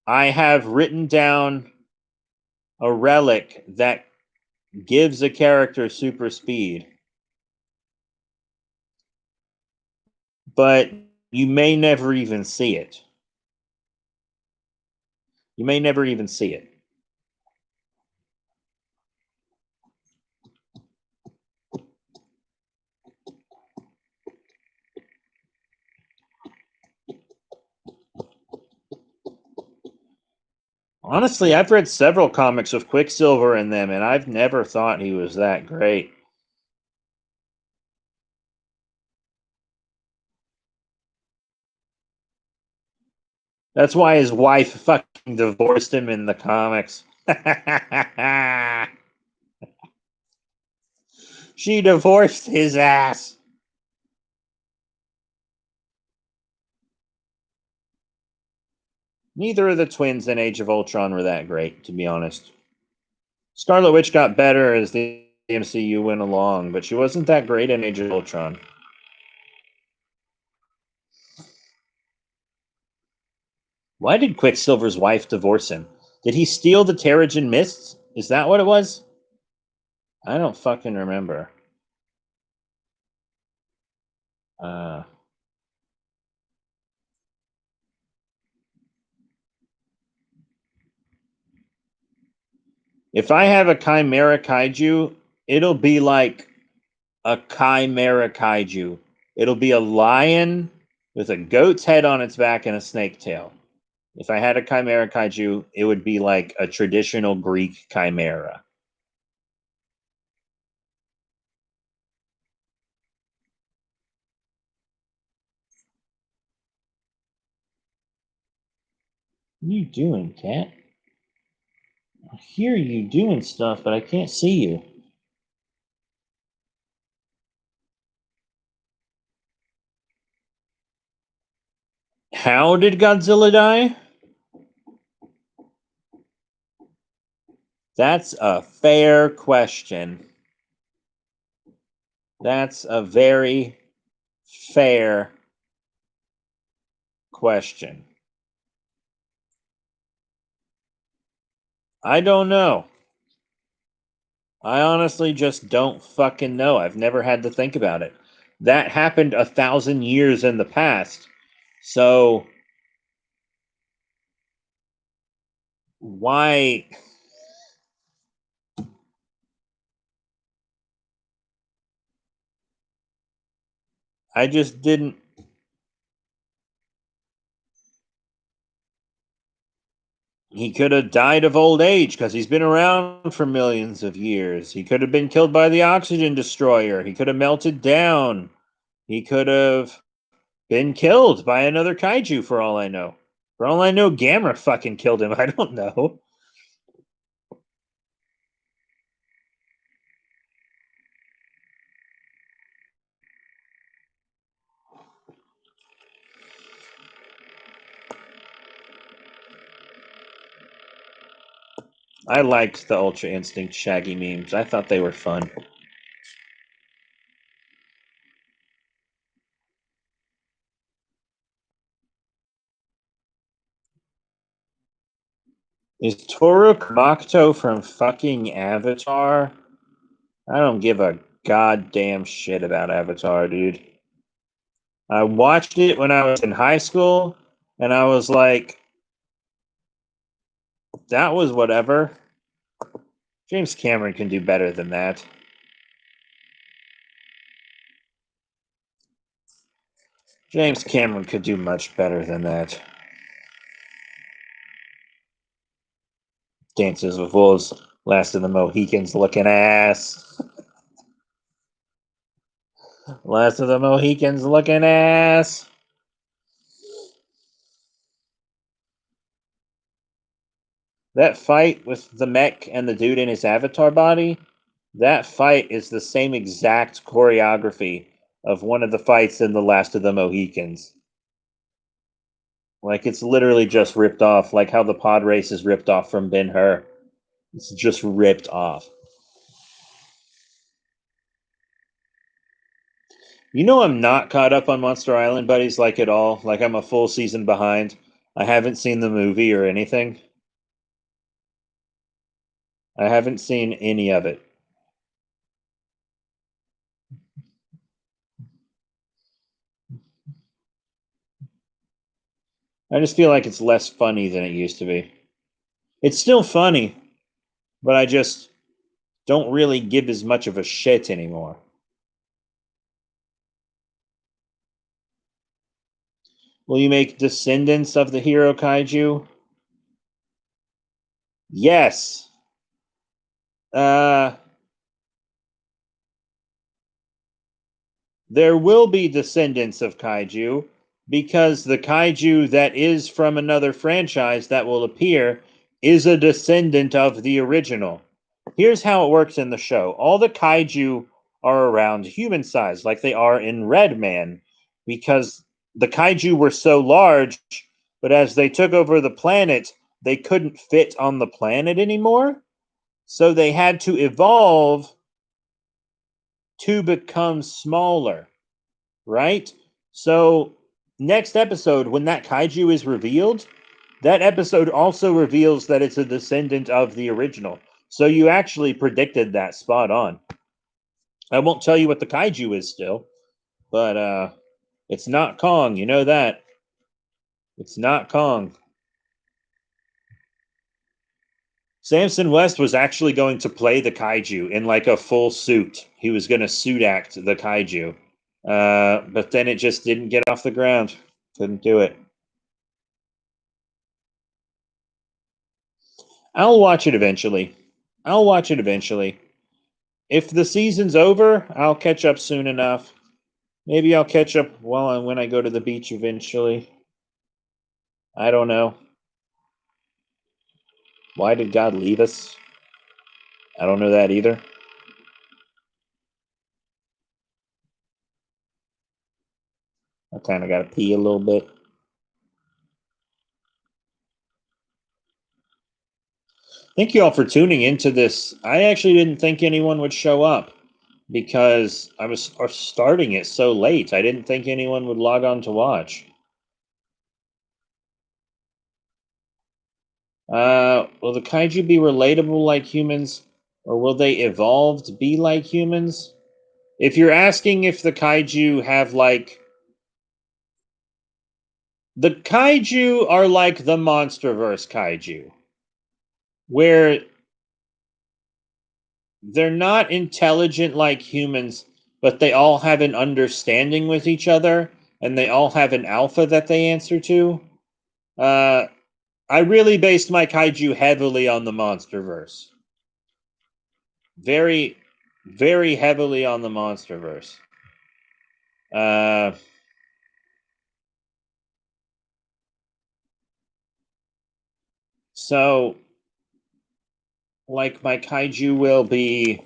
I have written down a relic that gives a character super speed. But you may never even see it. You may never even see it. Honestly, I've read several comics with Quicksilver in them, and I've never thought he was that great. That's why his wife fucking divorced him in the comics. She divorced his ass. Neither of the twins in Age of Ultron were that great, to be honest. Scarlet Witch got better as the MCU went along, but she wasn't that great in Age of Ultron. Why did Quicksilver's wife divorce him? Did he steal the Terrigen Mists? Is that what it was? I don't fucking remember. Uh, if I have a Chimera Kaiju, it'll be like a chimera kaiju. It'll be a lion with a goat's head on its back and a snake tail. If I had a chimera kaiju, it would be like a traditional Greek chimera. What are you doing, cat? I hear you doing stuff, but I can't see you. How did Godzilla die? That's a fair question. That's a very fair question. I don't know. I honestly just don't fucking know. I've never had to think about it. That happened 1,000 years in the past. So why? I just didn't. He could have died of old age because he's been around for millions of years. He could have been killed by the oxygen destroyer. He could have melted down. He could have been killed by another kaiju for all I know. For all I know, Gamera fucking killed him. I don't know. I liked the Ultra Instinct Shaggy memes. I thought they were fun. Is Toru Kumakuto from fucking Avatar? I don't give a goddamn shit about Avatar, dude. I watched it when I was in high school, and I was like, that was whatever. James Cameron can do better than that. James Cameron could do much better than that. Dances with Wolves, Last of the Mohicans looking ass. Last of the Mohicans looking ass. That fight with the mech and the dude in his avatar body, that fight is the same exact choreography of one of the fights in The Last of the Mohicans. Like, it's literally just ripped off, like how the pod race is ripped off from Ben Hur. It's just ripped off. You know, I'm not caught up on Monster Island Buddies like at all. Like, I'm a full season behind. I haven't seen the movie or anything. I haven't seen any of it. I just feel like it's less funny than it used to be. It's still funny, but I just don't really give as much of a shit anymore. Will you make Descendants of the Hero Kaiju? Yes. Uh, there will be descendants of kaiju because the kaiju that is from another franchise that will appear is a descendant of the original. Here's how it works in the show. All the kaiju are around human size, like they are in Red Man, because the kaiju were so large, but as they took over the planet, they couldn't fit on the planet anymore. So they had to evolve to become smaller, right? So, next episode, when that kaiju is revealed, that episode also reveals that it's a descendant of the original. So, you actually predicted that spot on. I won't tell you what the kaiju is still, but it's not Kong. You know that. It's not Kong. Samson West was actually going to play the kaiju in like a full suit. He was going to suit act the kaiju. But then it just didn't get off the ground. Couldn't do it. I'll watch it eventually. If the season's over, I'll catch up soon enough. Maybe I'll catch up when I go to the beach eventually. I don't know. Why did God leave us? I don't know that either. I kind of got to pee a little bit. Thank you all for tuning into this. I actually didn't think anyone would show up because I was starting it so late. I didn't think anyone would log on to watch. Will the kaiju be relatable like humans, or will they evolve to be like humans? If you're asking if the kaiju have like. The kaiju are like the MonsterVerse kaiju, where they're not intelligent like humans, but they all have an understanding with each other, and they all have an alpha that they answer to. I really based my kaiju heavily on the MonsterVerse. Very, very heavily on the MonsterVerse. So, like, my kaiju will be.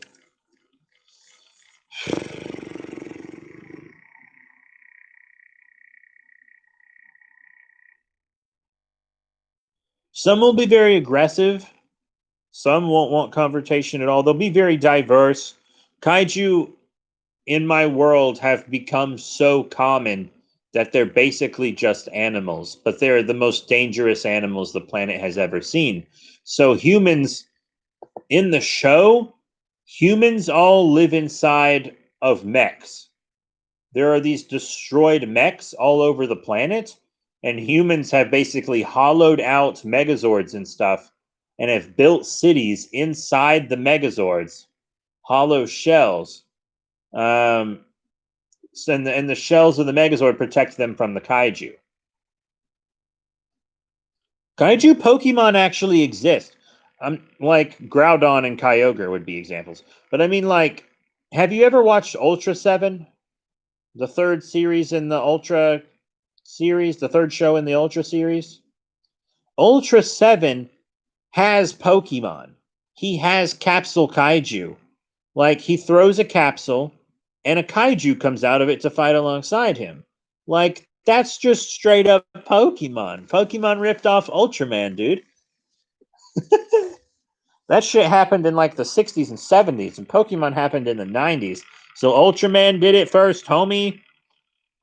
Some will be very aggressive. Some won't want confrontation at all. They'll be very diverse. Kaiju in my world have become so common that they're basically just animals, but they're the most dangerous animals the planet has ever seen. So humans in the show, humans all live inside of mechs. There are these destroyed mechs all over the planet, and humans have basically hollowed out megazords and stuff and have built cities inside the megazords, hollow shells. And the shells of the megazord protect them from the kaiju. Kaiju Pokemon actually exist. Like Groudon and Kyogre would be examples. But I mean, like, have you ever watched Ultra 7? The third series in the Ultra series, the third show in the Ultra series? Ultra 7 has Pokemon. He has Capsule Kaiju. Like, he throws a capsule, and a kaiju comes out of it to fight alongside him. Like, that's just straight up Pokemon. Pokemon ripped off Ultraman, dude. That shit happened in like the 60s and 70s, and Pokemon happened in the 90s. So Ultraman did it first, homie.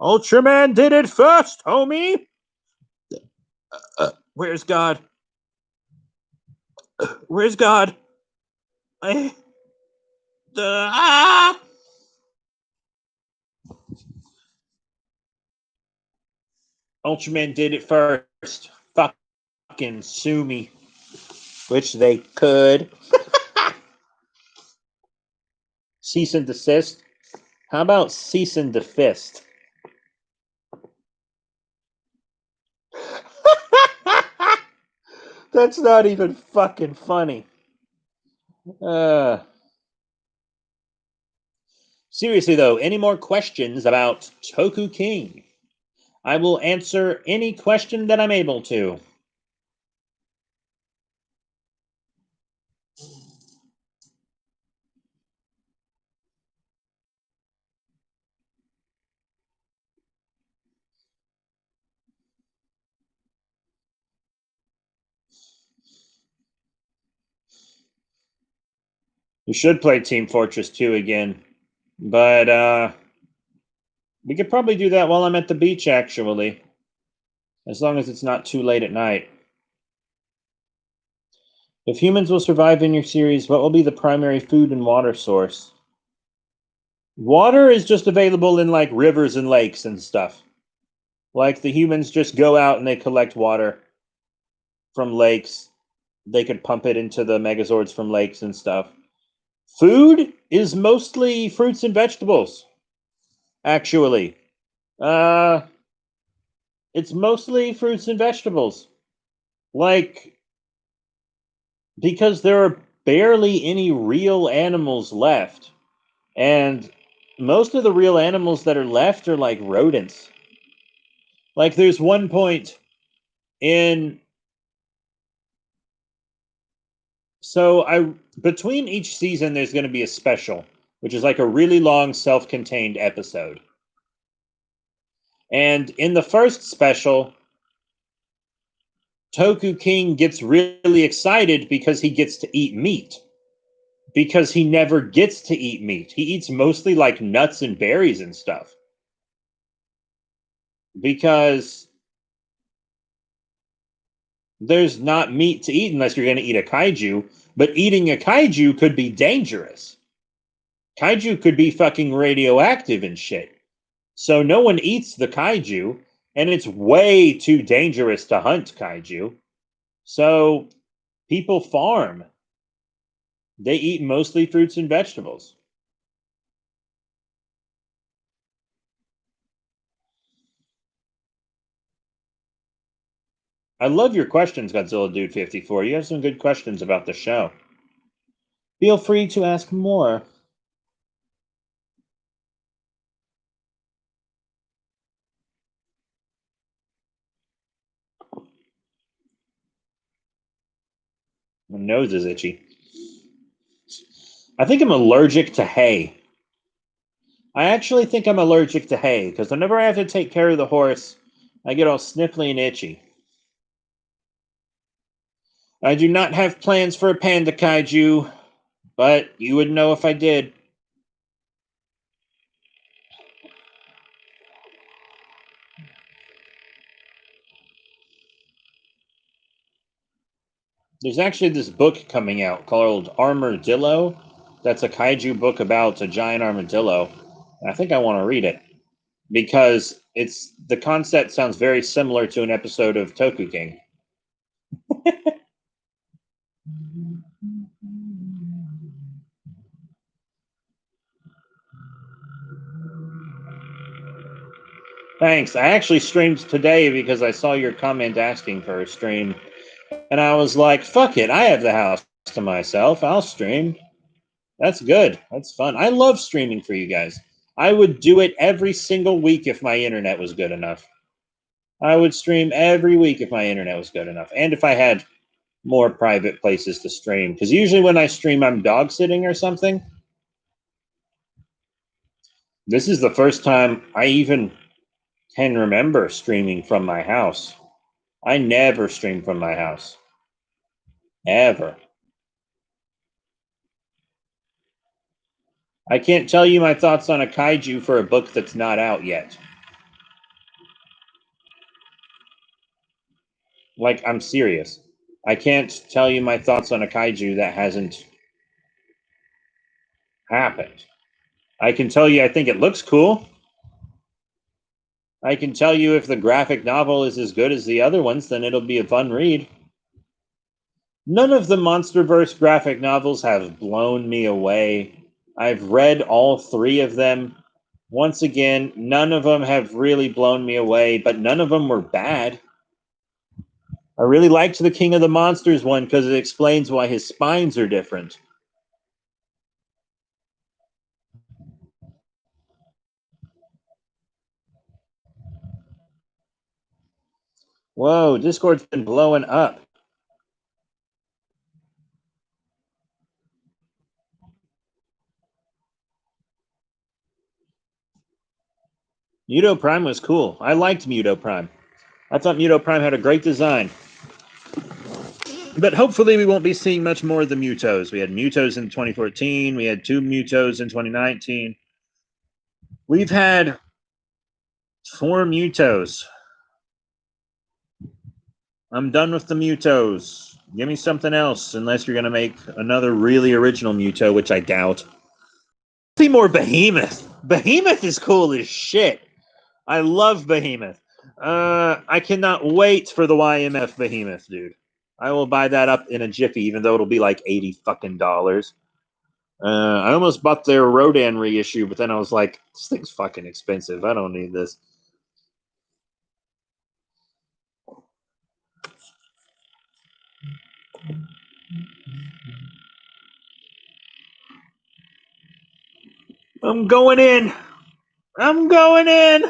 Ultraman did it first, homie. Where's God? Where's God? Ultraman did it first. Fucking sue me. Which they could. Cease and desist. How about cease and defist? That's not even fucking funny. Seriously, though, any more questions about Toku King? I will answer any question that I'm able to. We should play Team Fortress 2 again, but we could probably do that while I'm at the beach, actually, as long as it's not too late at night. If humans will survive in your series, what will be the primary food and water source? Water is just available in like rivers and lakes and stuff. Like the humans just go out and they collect water from lakes. they could pump it into the Megazords from lakes and stuff. Food is mostly fruits and vegetables, actually. Uh, it's mostly fruits and vegetables. Like, because there are barely any real animals left. And most of the real animals that are left are like rodents. Like, there's one point in. So, between each season, there's going to be a special, which is like a really long self contained episode. And in the first special, Toku King gets really excited because he gets to eat meat. Because he never gets to eat meat. He eats mostly like nuts and berries and stuff. Because there's not meat to eat unless you're going to eat a kaiju. But eating a kaiju could be dangerous. Kaiju could be fucking radioactive and shit. So no one eats the kaiju, and it's way too dangerous to hunt kaiju. So people farm. They eat mostly fruits and vegetables. I love your questions, Godzilla Dude 54. You have some good questions about the show. Feel free to ask more. My nose is itchy. I think I'm allergic to hay. I actually think I'm allergic to hay because whenever I have to take care of the horse, I get all sniffly and itchy. I do not have plans for a panda kaiju, but you would know if I did. There's actually this book coming out called Armadillo. That's a kaiju book about a giant armadillo. I think I want to read it because the concept sounds very similar to an episode of Toku King. Thanks. I actually streamed today because I saw your comment asking for a stream. And I was like, fuck it. I have the house to myself. I'll stream. That's good. That's fun. I love streaming for you guys. I would do it every single week if my internet was good enough. I would stream every week if my internet was good enough. And if I had more private places to stream. Because usually when I stream, I'm dog sitting or something. This is the first time I even can remember streaming from my house. I never stream from my house. Ever. I can't tell you my thoughts on a kaiju for a book that's not out yet. Like, I'm serious. I can't tell you my thoughts on a kaiju that hasn't happened. I can tell you I think it looks cool. I can tell you if the graphic novel is as good as the other ones, then it'll be a fun read. None of the MonsterVerse graphic novels have blown me away. I've read all three of them. Once again, none of them have really blown me away, but none of them were bad. I really liked the King of the Monsters one because it explains why his spines are different. Whoa, Discord's been blowing up. Muto Prime was cool. I liked Muto Prime. I thought Muto Prime had a great design. But hopefully we won't be seeing much more of the Mutos. We had Mutos in 2014. We had 2 Mutos in 2019. We've had 4 Mutos. I'm done with the Mutos. Give me something else, unless you're going to make another really original Muto, which I doubt. See more Behemoth. Behemoth is cool as shit. I love Behemoth. I cannot wait for the YMF Behemoth, dude. I will buy that up in a jiffy, even though it'll be like $80 fucking. I almost bought their Rodan reissue, but then I was like, this thing's fucking expensive. I don't need this. I'm going in. I'm going in.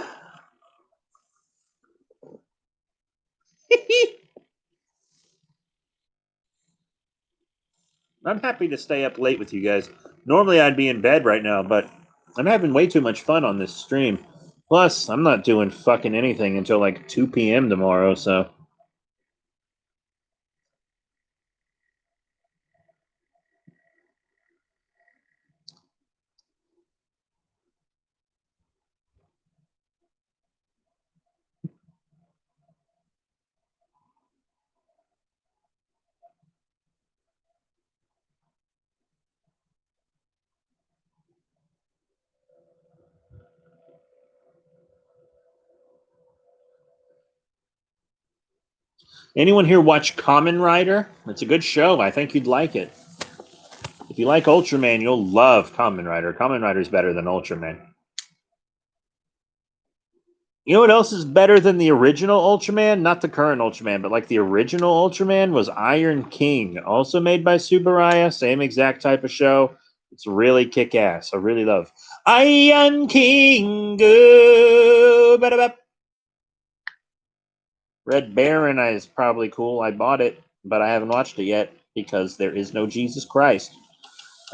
I'm happy to stay up late with you guys. Normally I'd be in bed right now, but I'm having way too much fun on this stream. Plus, I'm not doing fucking anything until like 2 p.m. tomorrow, so. Anyone here watch Kamen Rider? It's a good show. I think you'd like it. If you like Ultraman, you'll love Kamen Rider. Kamen Rider's better than Ultraman. You know what else is better than the original Ultraman? Not the current Ultraman, but like the original Ultraman was Iron King, also made by Subaraya, same exact type of show. It's really kick ass. I really love Iron King. Red Baron is probably cool. I bought it, but I haven't watched it yet because there is no Jesus Christ.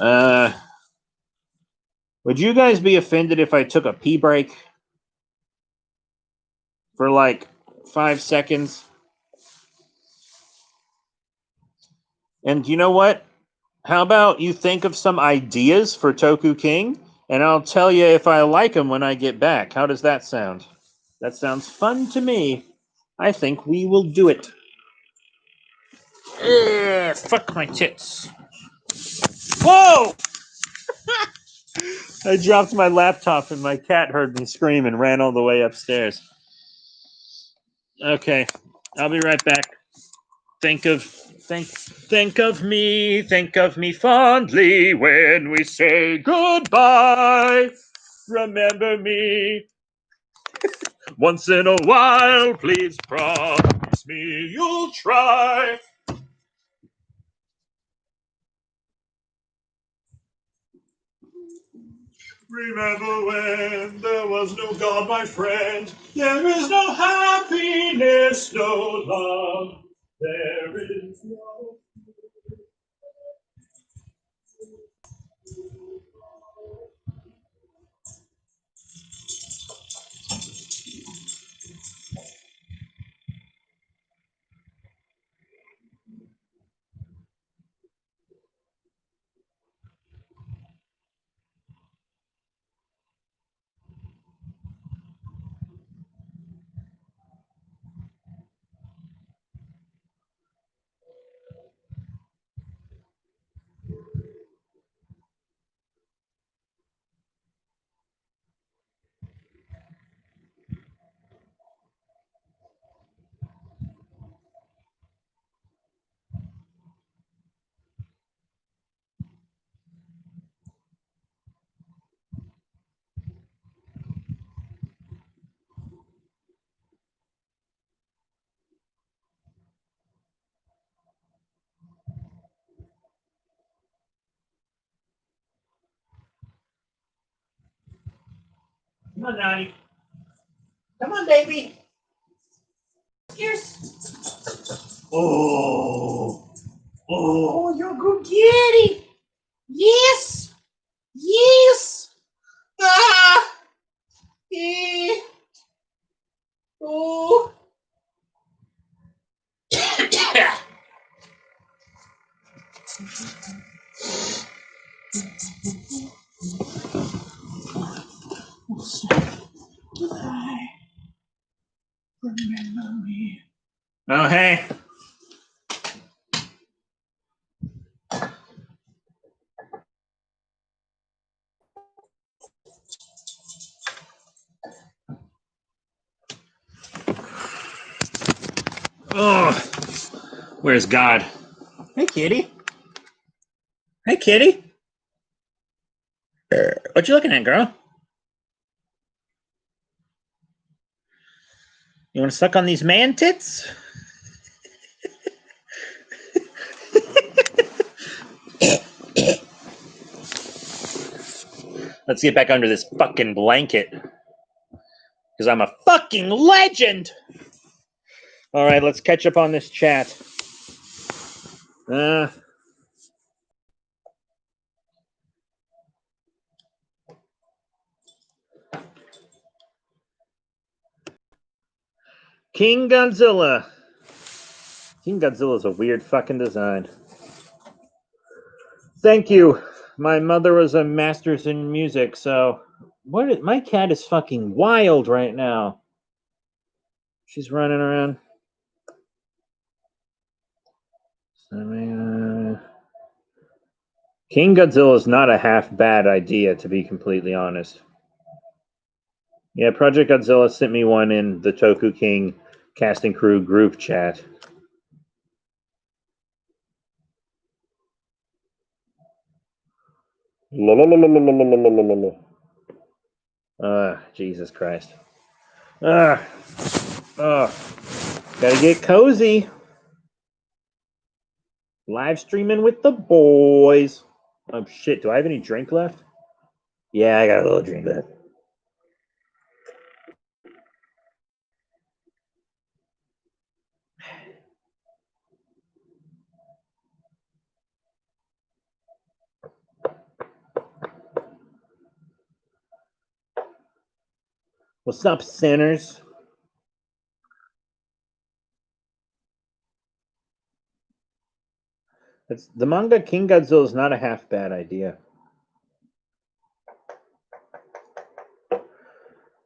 Would you guys be offended if I took a pee break for like 5 seconds? And you know what? How about you think of some ideas for Toku King, and I'll tell you if I like them when I get back. How does that sound? That sounds fun to me. I think we will do it. Fuck my tits. Whoa! I dropped my laptop and my cat heard me scream and ran all the way upstairs. Okay, I'll be right back. Think of me fondly when we say goodbye. Remember me once in a while, please promise me you'll try. Remember when there was no God, my friend? There is no happiness, no love. There is no. Come on, Nani. Come on, baby. Here's. Oh. Oh, you're a good kitty. Yes. Yes. Ah. Eh. Oh. Goodbye. Remember me. Oh, hey. Oh, Where's God? Hey, kitty. Hey, kitty. What you looking at, girl? You want to suck on these man tits? Let's get back under this fucking blanket. Because I'm a fucking legend! Alright, let's catch up on this chat. King Godzilla. King Godzilla's a weird fucking design. Thank you. My mother was a master's in music, so my cat is fucking wild right now. She's running around. King Godzilla is not a half bad idea, to be completely honest. Yeah, Project Godzilla sent me one in the Toku King cast and crew group chat. Jesus Christ. Gotta get cozy. Live streaming with the boys. Oh shit, do I have any drink left? Yeah, I got a little drink left. What's up, sinners? The manga King Godzilla is not a half bad idea.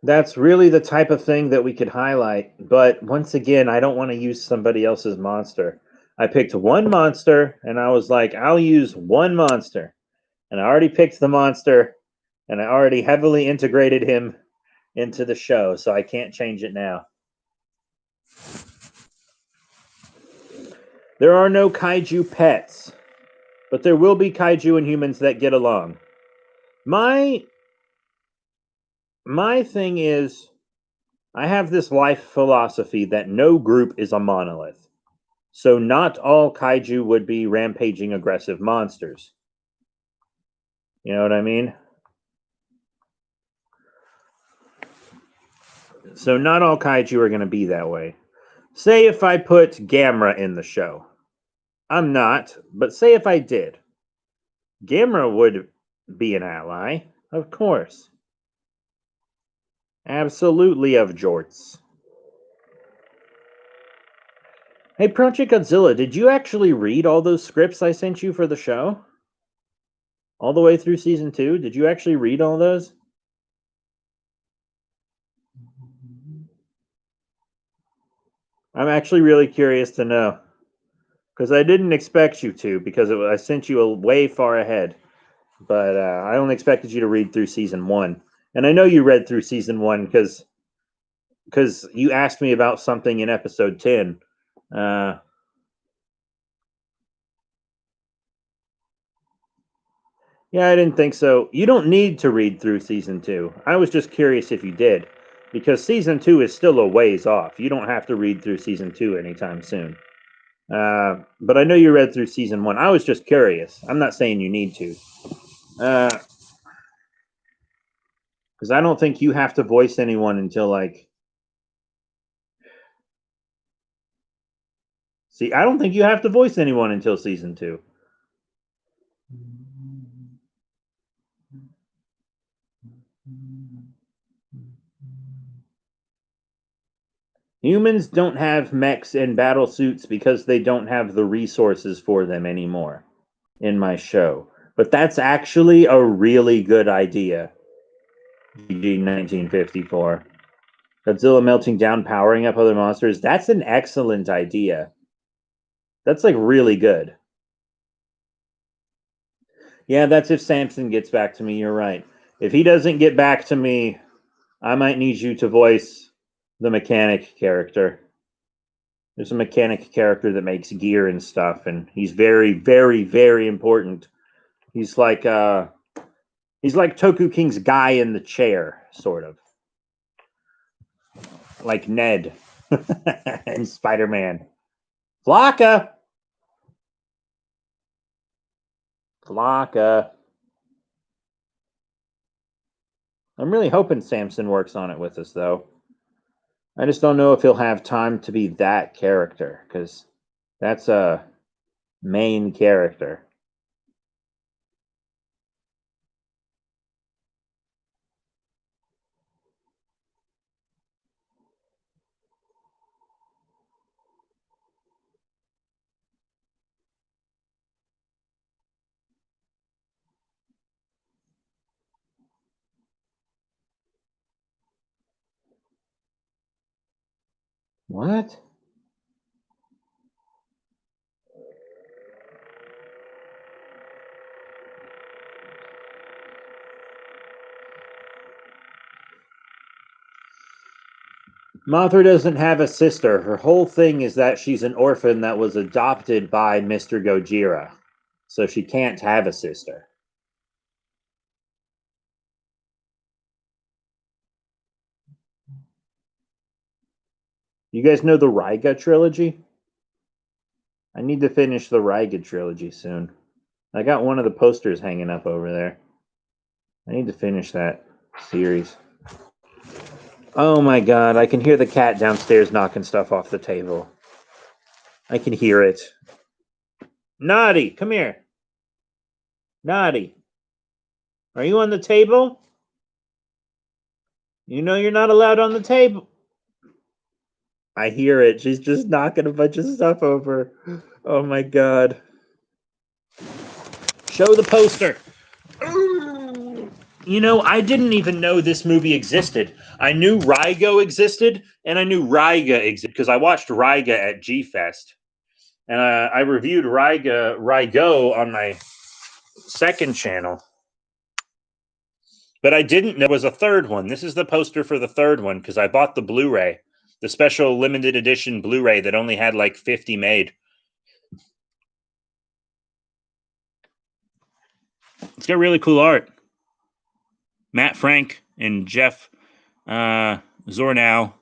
That's really the type of thing that we could highlight. But once again, I don't want to use somebody else's monster. I picked one monster, and I was like, I'll use one monster. And I already picked the monster, and I already heavily integrated him into the show, so I can't change it now. There are no kaiju pets, but there will be kaiju and humans that get along. My thing is, I have this life philosophy that no group is a monolith. So not all kaiju would be rampaging aggressive monsters. You know what I mean? So not all kaiju are going to be that way. Say if I put Gamera in the show. I'm not, but say if I did. Gamera would be an ally, of course. Absolutely of jorts. Hey, Project Godzilla, did you actually read all those scripts I sent you for the show? All the way through season 2? Did you actually read all those? I'm actually really curious to know. Because I didn't expect you to, because I sent you way far ahead. But I only expected you to read through season 1. And I know you read through season 1 because you asked me about something in episode 10. Yeah, I didn't think so. You don't need to read through season 2. I was just curious if you did, because season 2 is still a ways off. You don't have to read through season 2 anytime soon. But I know you read through season 1. I was just curious. I'm not saying you need to. Because I don't think you have to voice anyone until See, I don't think you have to voice anyone until season 2. Humans don't have mechs and battle suits because they don't have the resources for them anymore in my show. But that's actually a really good idea. GG 1954. Godzilla melting down, powering up other monsters. That's an excellent idea. That's really good. Yeah, that's if Samson gets back to me. You're right. If he doesn't get back to me, I might need you to voice the mechanic character. There's a mechanic character that makes gear and stuff, and he's very, very, very important. He's like Toku King's guy in the chair, sort of. Like Ned and Spider-Man. Flocka! Flocka. I'm really hoping Samson works on it with us, though. I just don't know if he'll have time to be that character, because that's a main character. What? Mothra doesn't have a sister. Her whole thing is that she's an orphan that was adopted by Mr. Gojira. So she can't have a sister. You guys know the Raiga trilogy? I need to finish the Raiga trilogy soon. I got one of the posters hanging up over there. I need to finish that series. Oh my god, I can hear the cat downstairs knocking stuff off the table. I can hear it. Naughty, come here. Naughty. Are you on the table? You know you're not allowed on the table. I hear it. She's just knocking a bunch of stuff over. Oh my god. Show the poster. You know, I didn't even know this movie existed. I knew Raigo existed, and I knew Raiga existed because I watched Raiga at G-Fest. And I reviewed Raigo on my second channel. But I didn't know there was a third one. This is the poster for the third one because I bought the Blu-ray, the special limited edition Blu-ray that only had like 50 made. It's got really cool art. Matt Frank and Jeff Zornow.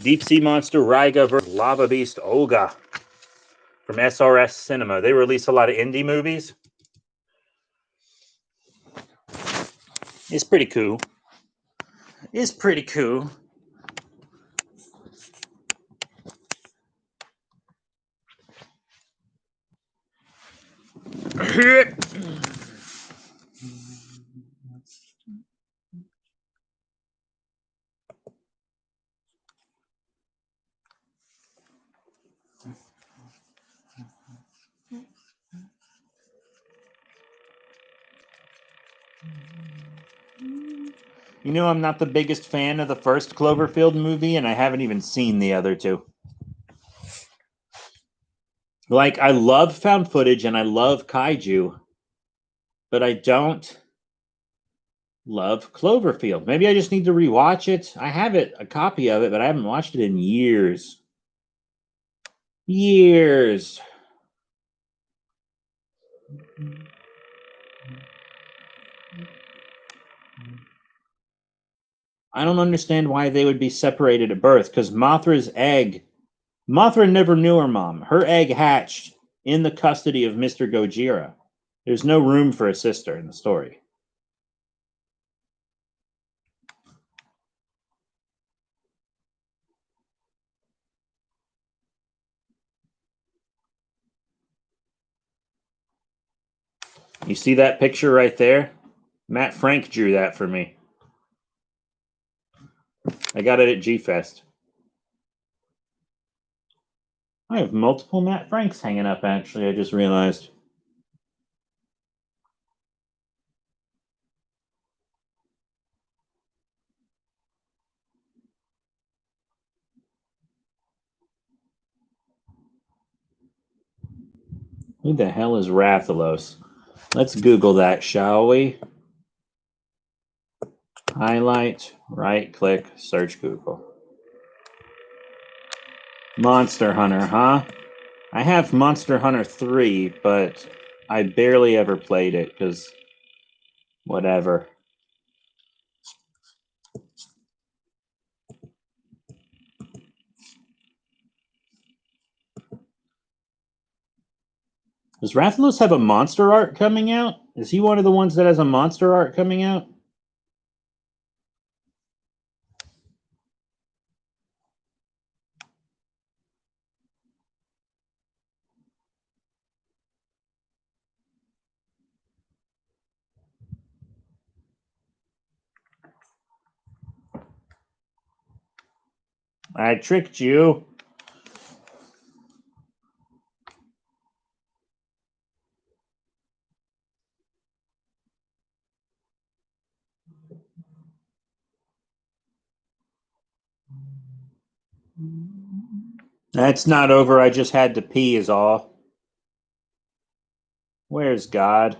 Deep Sea Monster Raiga vs. Lava Beast Olga from SRS Cinema. They release a lot of indie movies. It's pretty cool. It's pretty cool. You know, I'm not the biggest fan of the first Cloverfield movie, and I haven't even seen the other two. Like, I love found footage and I love kaiju, but I don't love Cloverfield. Maybe I just need to rewatch it. I have it, a copy of it, but I haven't watched it in years. Years. I don't understand why they would be separated at birth, because Mothra never knew her mom. Her egg hatched in the custody of Mr. Gojira. There's no room for a sister in the story. You see that picture right there? Matt Frank drew that for me. I got it at G-Fest. I have multiple Matt Franks hanging up, actually, I just realized. Who the hell is Rathalos? Let's Google that, shall we? Highlight, right click, search Google. Monster Hunter, huh? I have Monster Hunter 3, but I barely ever played it because whatever. Does Rathalos have a monster art coming out? Is he one of the ones that has a monster art coming out? I tricked you. That's not over. I just had to pee is all. Where's God?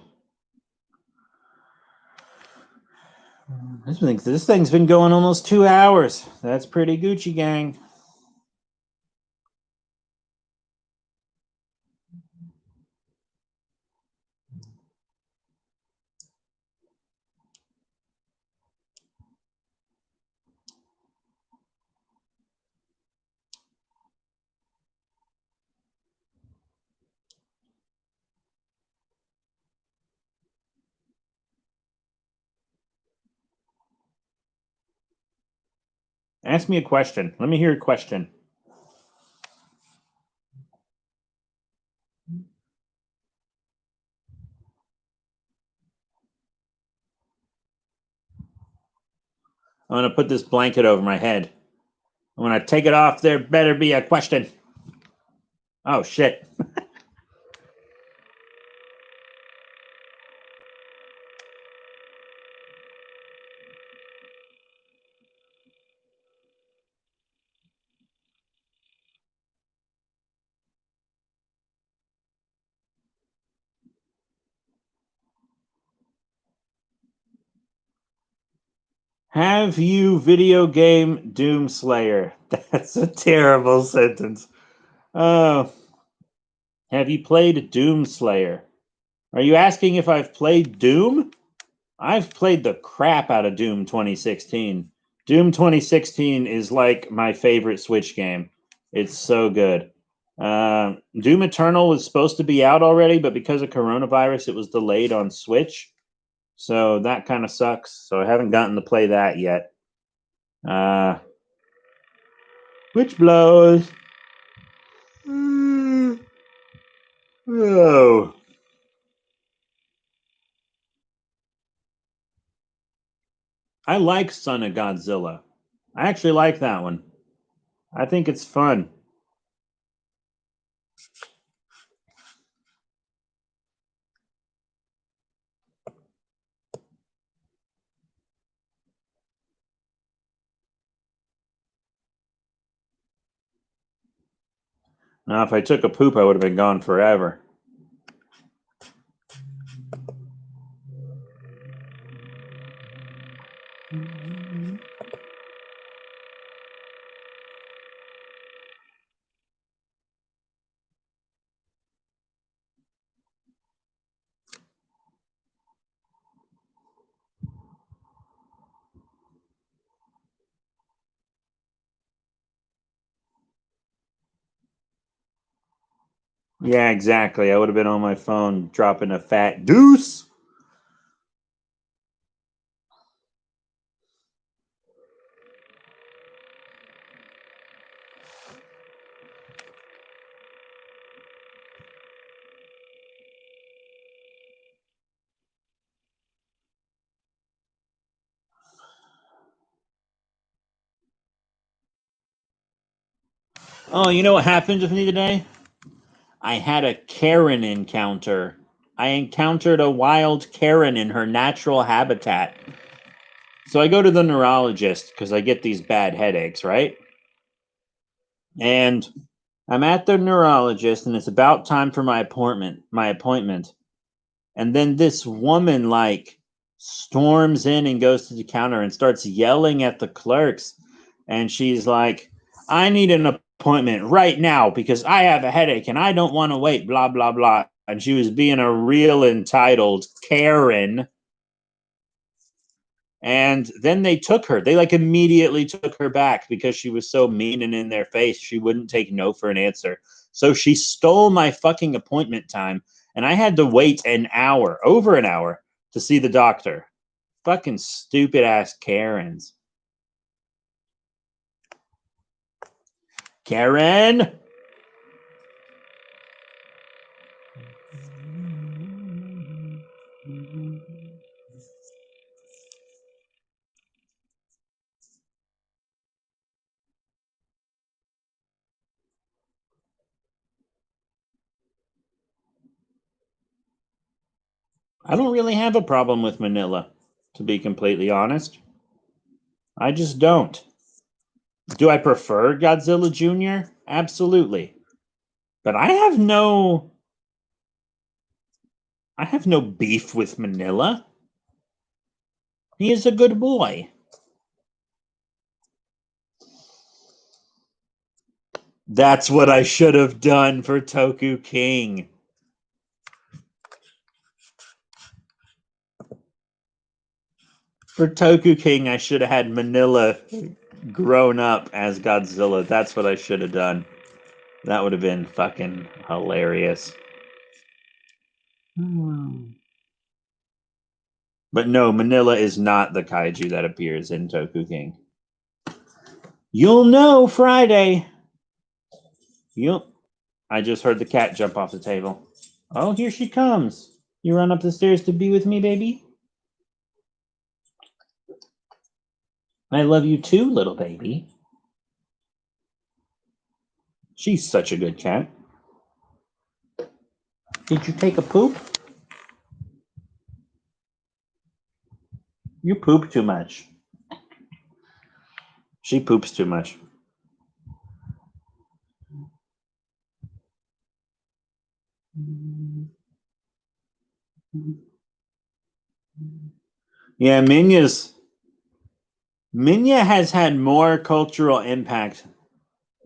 This thing's been going almost 2 hours. That's pretty Gucci gang. Ask me a question. Let me hear a question. I'm going to put this blanket over my head. I'm going to take it off. There better be a question. Oh, shit. Have you video game Doom Slayer? That's a terrible sentence. Oh, have you played Doom Slayer? Are you asking if I've played Doom? I've played the crap out of Doom 2016. Doom 2016 is like my favorite Switch game. It's so good. Doom Eternal was supposed to be out already, but because of coronavirus, it was delayed on Switch. So that kind of sucks. So I haven't gotten to play that yet. Which blows. Oh. I like Son of Godzilla. I actually like that one. I think it's fun. Now, if I took a poop, I would have been gone forever. Yeah, exactly. I would have been on my phone dropping a fat deuce. Oh, you know what happened with me today? I had a Karen encounter. I encountered a wild Karen in her natural habitat. So I go to the neurologist because I get these bad headaches, right? And I'm at the neurologist and it's about time for my appointment. And then this woman like storms in and goes to the counter and starts yelling at the clerks. And she's like, I need an appointment right now because I have a headache and I don't want to wait, blah, blah, blah. And she was being a real entitled Karen. And then they took her. They like immediately took her back because she was so mean and in their face. She wouldn't take no for an answer. So she stole my fucking appointment time. And I had to wait an hour, over an hour, to see the doctor. Fucking stupid ass Karens. Karen! I don't really have a problem with Manila, to be completely honest. I just don't. Do I prefer Godzilla Jr.? Absolutely. But I have no beef with Manila. He is a good boy. That's what I should have done for Toku King. For Toku King, I should have had Manila grown up as Godzilla. That's what I should have done. That would have been fucking hilarious. But no, Manila is not the kaiju that appears in Toku King. You'll know Friday. I just heard the cat jump off the table. Oh, here she comes. You run up the stairs to be with me, baby? I love you too, little baby. She's such a good cat. Did you take a poop? You poop too much. She poops too much. Yeah, Minya has had more cultural impact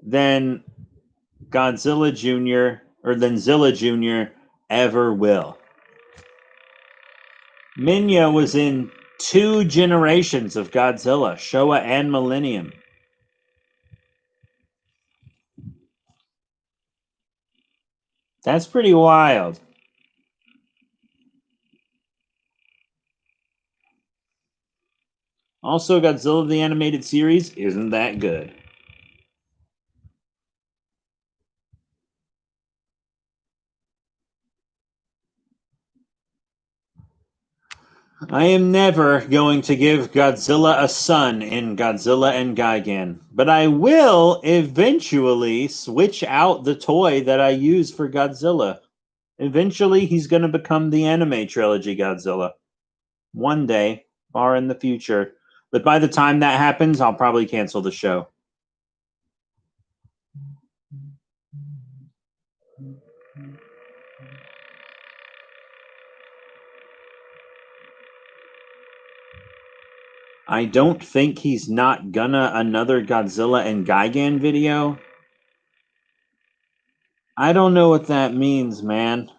than Godzilla Jr. or than Zilla Jr. ever will. Minya was in 2 generations of Godzilla, Showa and Millennium. That's pretty wild. Also, Godzilla the Animated Series isn't that good. I am never going to give Godzilla a son in Godzilla and Gigan, but I will eventually switch out the toy that I use for Godzilla. Eventually, he's going to become the anime trilogy Godzilla. One day, far in the future. But by the time that happens, I'll probably cancel the show. I don't think he's not gonna another Godzilla and Gigan video. I don't know what that means, man.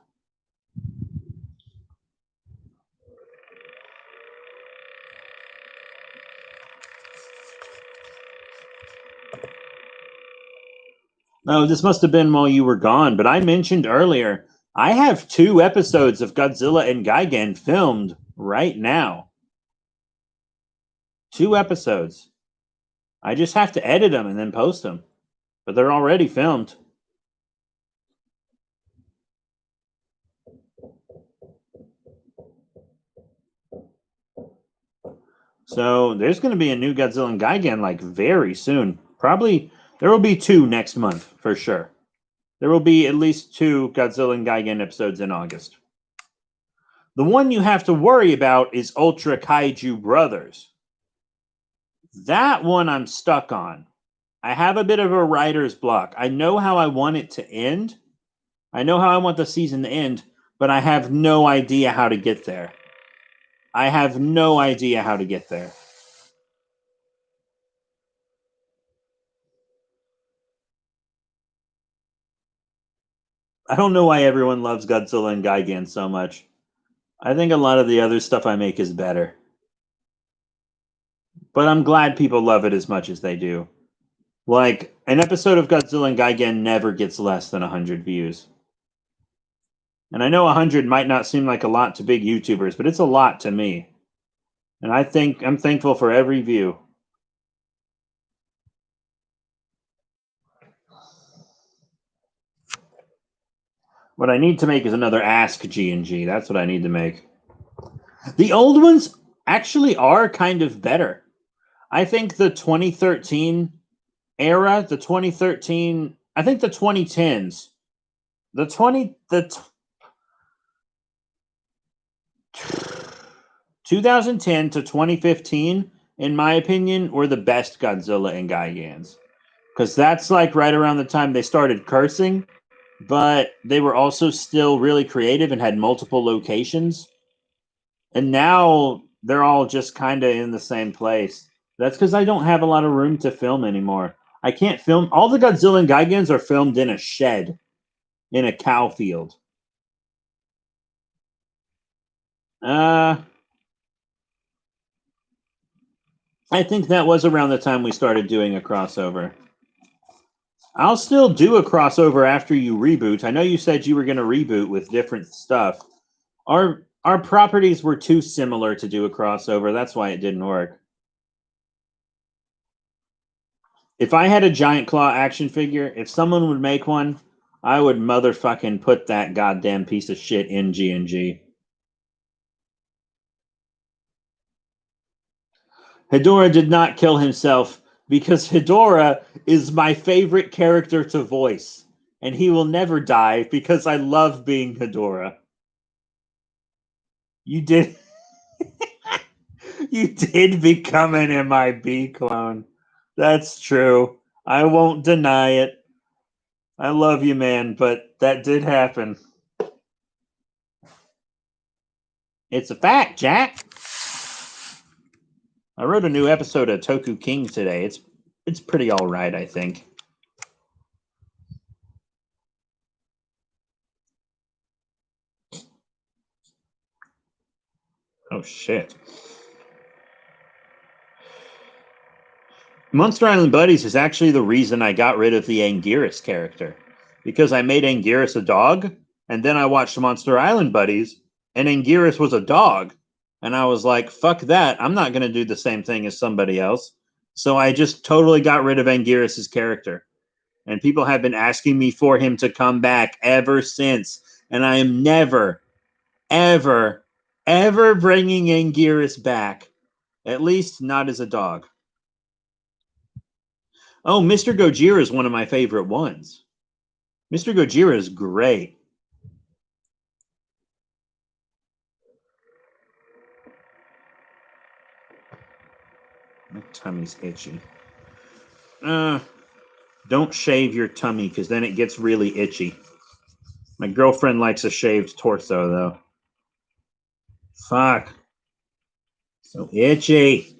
No, this must have been while you were gone, but I mentioned earlier, I have 2 episodes of Godzilla and Gigan filmed right now. 2 episodes. I just have to edit them and then post them. But they're already filmed. So there's going to be a new Godzilla and Gigan like very soon. Probably there will be 2 next month for sure. There will be at least 2 Godzilla and Gigan episodes in August. The one you have to worry about is Ultra Kaiju Brothers. That one I'm stuck on. I have a bit of a writer's block. I know how I want it to end. I know how I want the season to end, but I have no idea how to get there. I have no idea how to get there. I don't know why everyone loves Godzilla and Gigan so much. I think a lot of the other stuff I make is better. But I'm glad people love it as much as they do. Like, an episode of Godzilla and Gigan never gets less than 100 views. And I know 100 might not seem like a lot to big YouTubers, but it's a lot to me. And I'm thankful for every view. What I need to make is another Ask G&G. That's what I need to make. The old ones actually are kind of better. I think the 2013 era, the 2013, I think the 2010s, the 2010 to 2015, in my opinion, were the best Godzilla and Gigans. Because that's like right around the time they started cursing, but they were also still really creative and had multiple locations. And now they're all just kind of in the same place. That's because I don't have a lot of room to film anymore. I can't film. All the Godzilla and Gigans are filmed in a shed in a cow field. I think that was around the time we started doing a crossover. I'll still do a crossover after you reboot. I know you said you were going to reboot with different stuff. Our properties were too similar to do a crossover. That's why it didn't work. If I had a Giant Claw action figure, if someone would make one, I would motherfucking put that goddamn piece of shit in G&G. Hedorah did not kill himself because Hedorah is my favorite character to voice. And he will never die because I love being Hedorah. You did... You did become an MIB clone. That's true. I won't deny it. I love you, man, but that did happen. It's a fact, Jack. I wrote a new episode of Toku King today. It's pretty all right, I think. Oh shit. Monster Island Buddies is actually the reason I got rid of the Anguirus character. Because I made Anguirus a dog, and then I watched Monster Island Buddies, and Anguirus was a dog. And I was like, fuck that. I'm not going to do the same thing as somebody else. So I just totally got rid of Anguirus' character. And people have been asking me for him to come back ever since. And I am never, ever, ever bringing Anguirus back. At least not as a dog. Oh, Mr. Gojira is one of my favorite ones. Mr. Gojira is great. My tummy's itchy. Don't shave your tummy because then it gets really itchy. My girlfriend likes a shaved torso, though. Fuck. So itchy.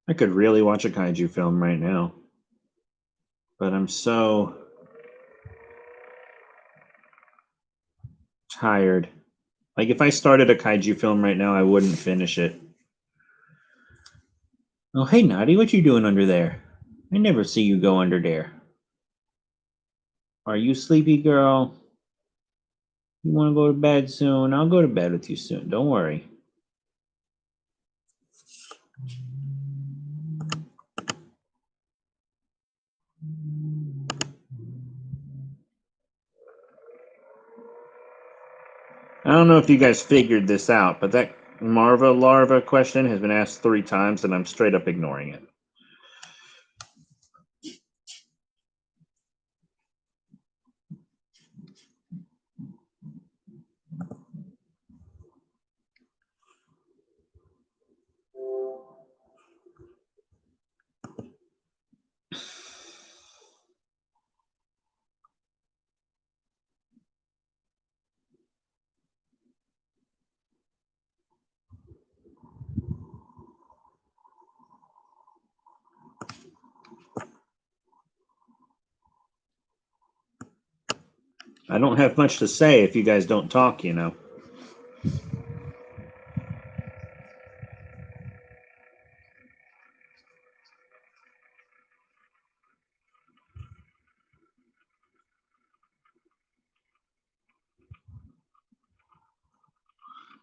I could really watch a kaiju film right now. But I'm so tired. Like, if I started a kaiju film right now, I wouldn't finish it. Oh, hey, Naughty, what you doing under there? I never see you go under there. Are you sleepy, girl? You want to go to bed soon? I'll go to bed with you soon. Don't worry. I don't know if you guys figured this out, but that Marva larva question has been asked 3 times, and I'm straight up ignoring it. I don't have much to say if you guys don't talk, you know.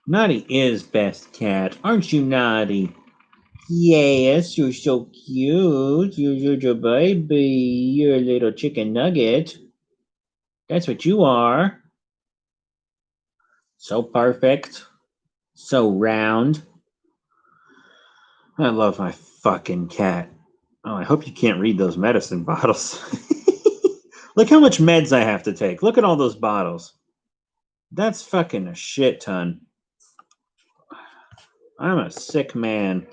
Naughty is best cat. Aren't you, Naughty? Yes, you're so cute. You're a baby. You're a little chicken nugget. That's what you are. So perfect. So round. I love my fucking cat. Oh, I hope you can't read those medicine bottles. Look how much meds I have to take. Look at all those bottles. That's fucking a shit ton. I'm a sick man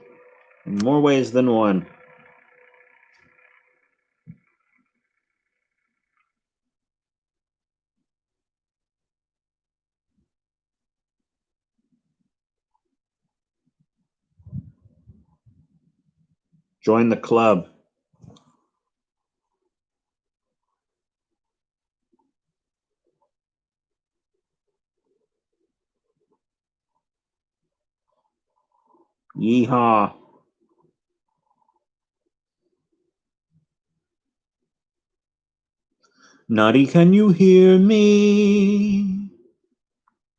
in more ways than one. Join the club. Yeehaw. Naughty, can you hear me?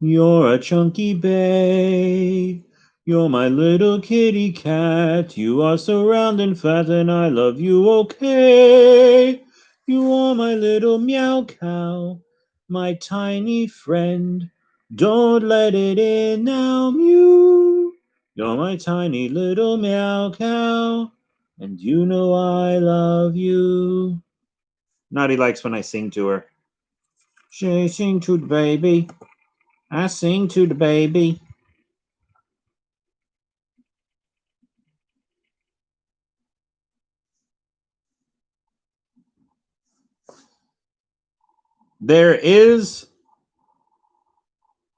You're a chunky babe. You're my little kitty cat. You are so round and fat, and I love you, okay? You are my little meow cow, my tiny friend. Don't let it in now, mew. You're my tiny little meow cow, and you know I love you. Naughty likes when I sing to her. She sing to the baby. I sing to the baby. There is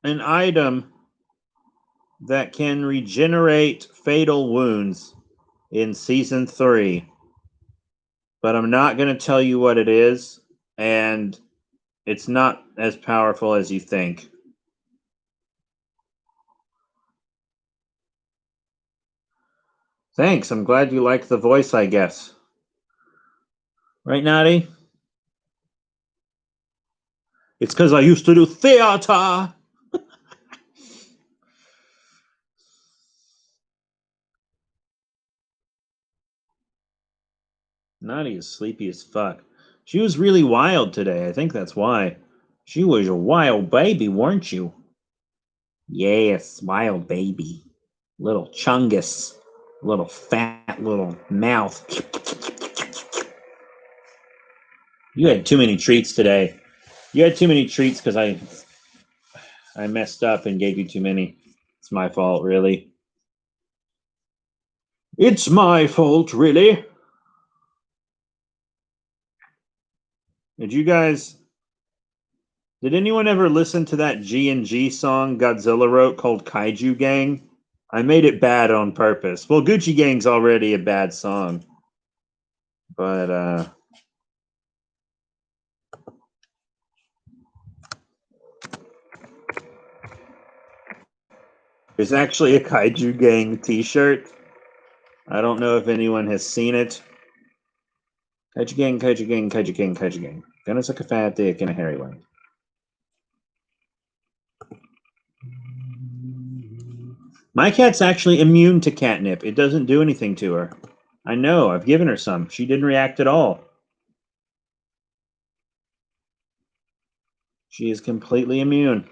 an item that can regenerate fatal wounds in season 3, but I'm not going to tell you what it is, and it's not as powerful as you think. Thanks. I'm glad you like the voice, I guess. Right, Natty? It's because I used to do theater. Naughty is sleepy as fuck. She was really wild today. I think that's why. She was a wild baby, weren't you? Yes, wild baby. Little chungus. Little fat little mouth. You had too many treats today. You had too many treats because I messed up and gave you too many. It's my fault, really. It's my fault, really. Did you guys? Did anyone ever listen to that G&G song Godzilla wrote called Kaiju Gang? I made it bad on purpose. Well, Gucci Gang's already a bad song, but there's actually a Kaiju Gang T-shirt. I don't know if anyone has seen it. Kaiju Gang, Kaiju Gang, Kaiju Gang, Kaiju Gang. Gonna suck a fat dick in a hairy one. My cat's actually immune to catnip. It doesn't do anything to her. I know. I've given her some. She didn't react at all. She is completely immune.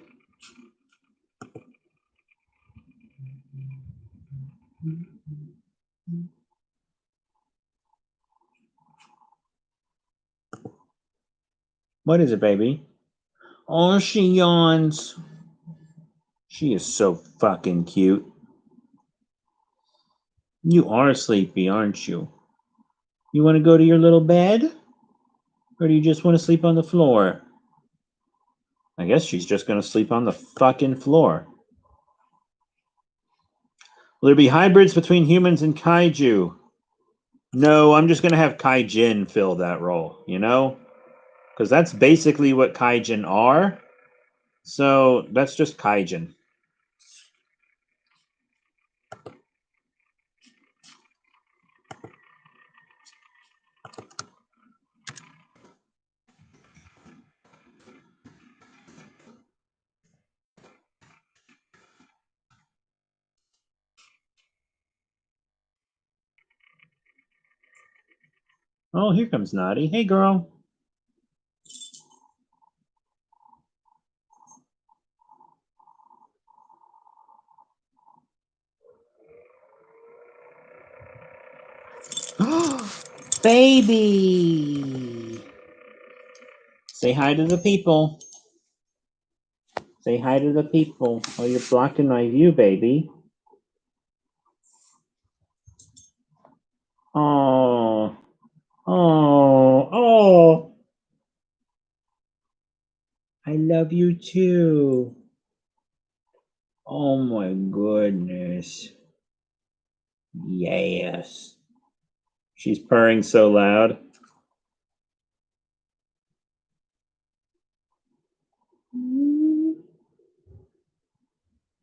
What is it, baby? Oh, she yawns. She is so fucking cute. You are sleepy, aren't you? You want to go to your little bed? Or do you just want to sleep on the floor? I guess she's just going to sleep on the fucking floor. Will there be hybrids between humans and kaiju? No, I'm just going to have Kaijin fill that role, you know? because that's basically what kaijin are. So that's just kaijin. Oh, here comes Naughty. Hey, girl. Baby! Say hi to the people. Say hi to the people. Oh, you're blocking my view, baby. Oh. Oh. Oh. I love you too. Oh my goodness. Yes. She's purring so loud.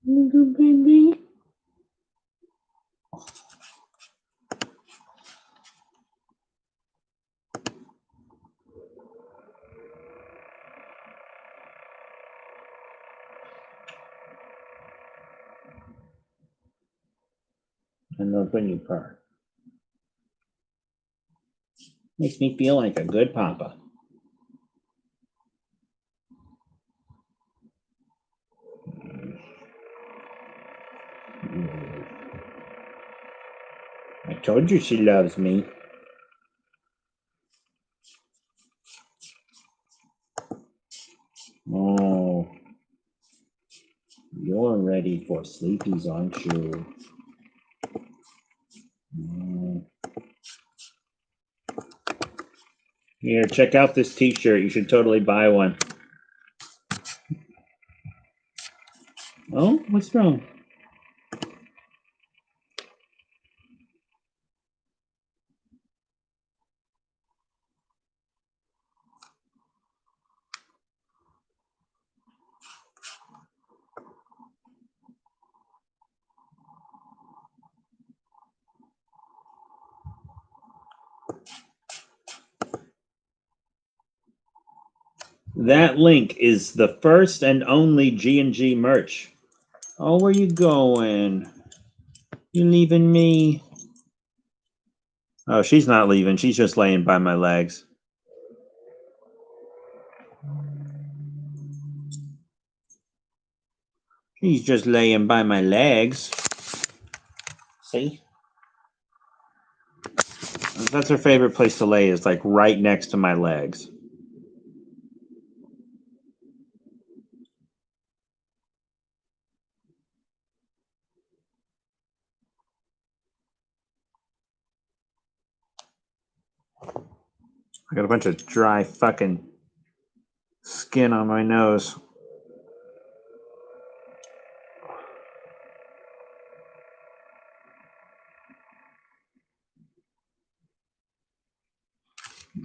Little baby. I love when you purr. Makes me feel like a good papa. I told you she loves me. Oh, you're ready for sleepies, aren't you? Here, check out this t-shirt. You should totally buy one. Oh, what's wrong? That link is the first and only G&G merch. Oh, where you going? You leaving me? Oh, she's not leaving. She's just laying by my legs. She's just laying by my legs. See? That's her favorite place to lay, is like right next to my legs. I got a bunch of dry fucking skin on my nose.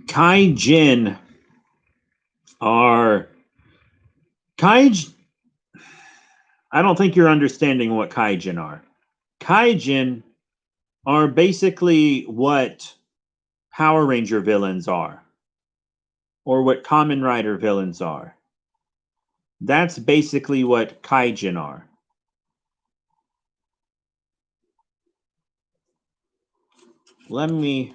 Kaijin are Kaij. I don't think you're understanding what Kaijin are. Kaijin are basically what Power Ranger villains are, or what Kamen Rider villains are. That's basically what Kaijin are. Let me.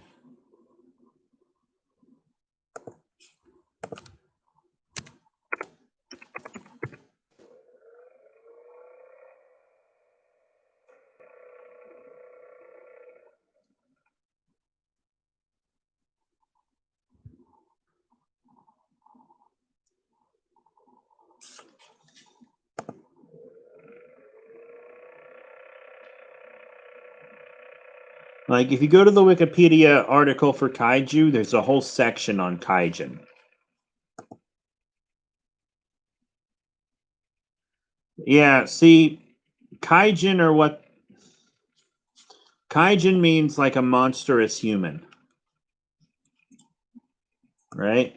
Like, if you go to the Wikipedia article for kaiju, there's a whole section on kaijin. Yeah, see, kaijin are what. Kaijin means like a monstrous human, right?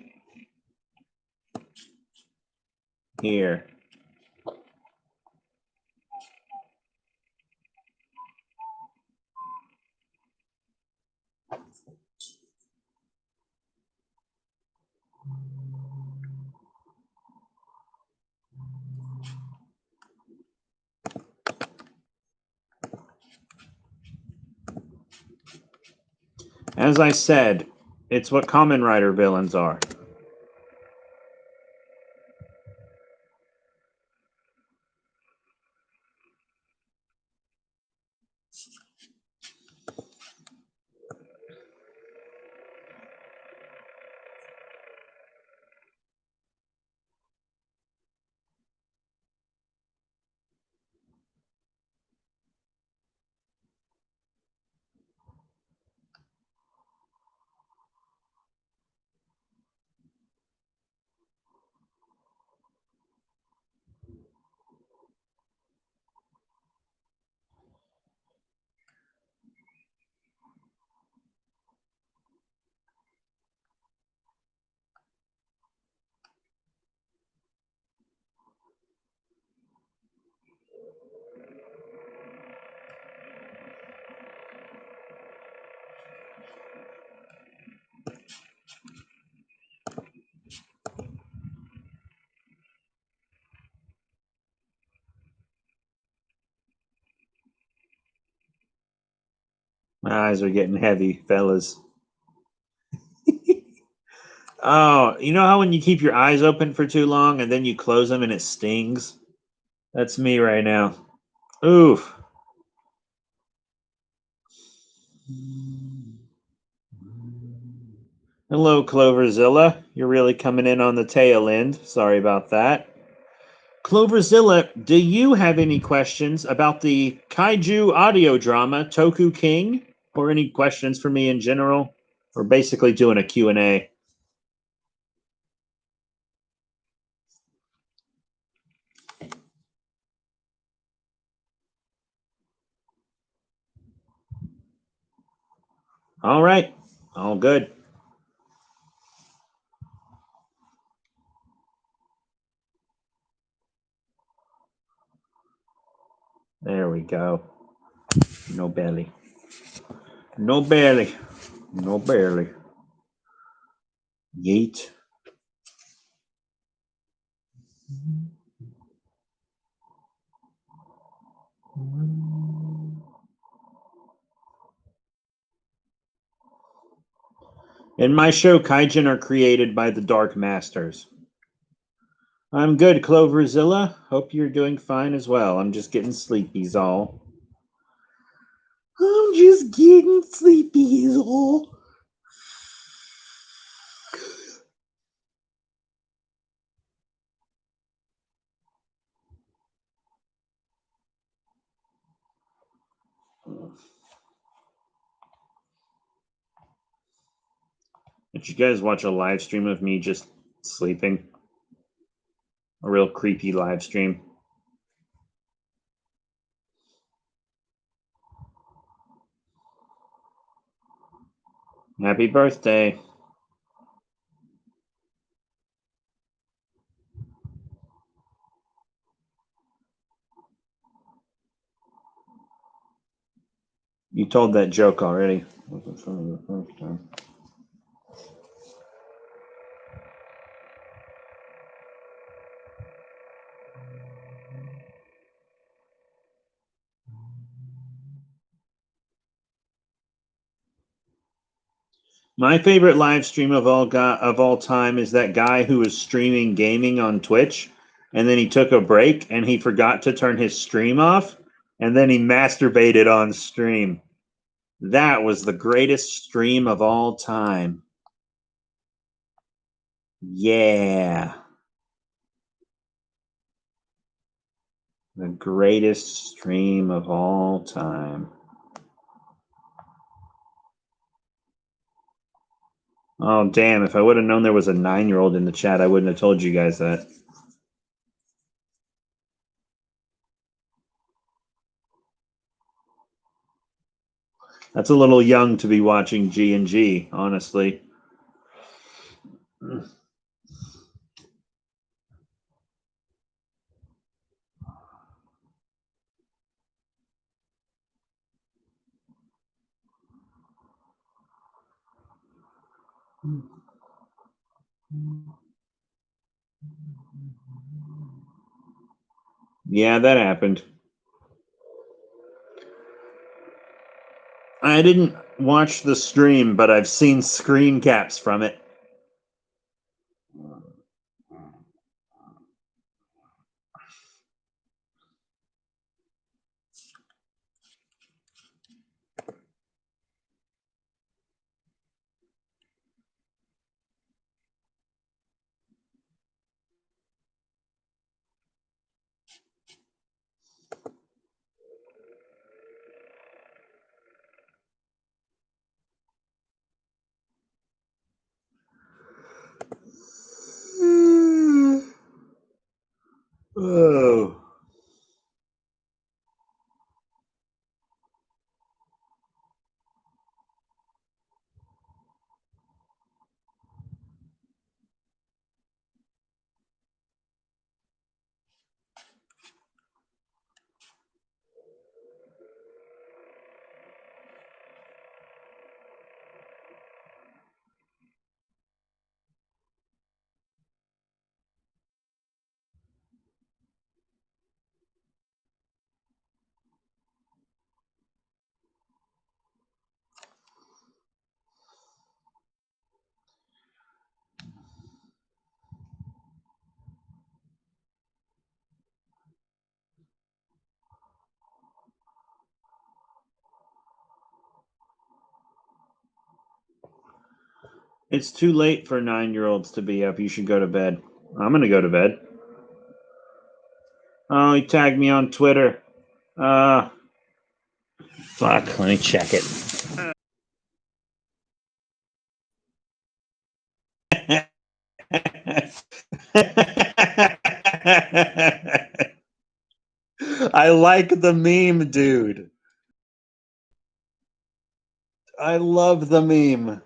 here. As I said, it's what Kamen Rider villains are. My eyes are getting heavy, fellas. Oh, you know how when you keep your eyes open for too long and then you close them and it stings? That's me right now. Oof. Hello, Cloverzilla. You're really coming in on the tail end. Sorry about that. Cloverzilla, do you have any questions about the kaiju audio drama Toku King? Or any questions for me in general? We're basically doing a Q&A. All right. All good. There we go. No belly. No belly. No belly. Yeet. In my show, kaijin are created by the Dark Masters. I'm good, Cloverzilla. Hope you're doing fine as well. I'm just getting sleepy's all. I'm just getting sleepy's all. Did you guys watch a live stream of me just sleeping? A real creepy live stream. Happy birthday. You told that joke already. My favorite live stream of all time is that guy who was streaming gaming on Twitch, and then he took a break and he forgot to turn his stream off, and then he masturbated on stream. That was the greatest stream of all time. Yeah. The greatest stream of all time. Oh, damn. If I would have known there was a 9-year-old in the chat, I wouldn't have told you guys that. That's a little young to be watching G&G, honestly. Yeah, that happened. I didn't watch the stream, but I've seen screen caps from it. Oh. It's too late for 9-year-olds to be up. You should go to bed. I'm going to go to bed. Oh, he tagged me on Twitter. Fuck. Let me check it. I like the meme, dude. I love the meme.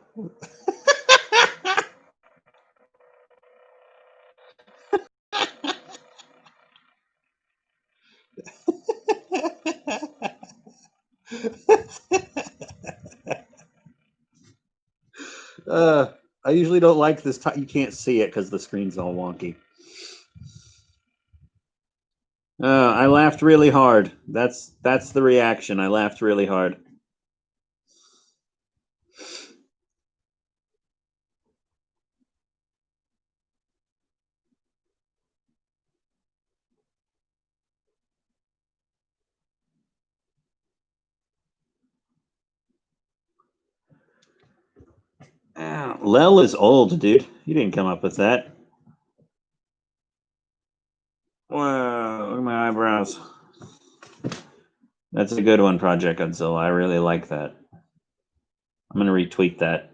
I usually don't like this. You can't see it because the screen's all wonky. I laughed really hard. That's the reaction. I laughed really hard. Lel is old, dude. You didn't come up with that. Wow, look at my eyebrows. That's a good one, Project Godzilla. I really like that. I'm gonna retweet that.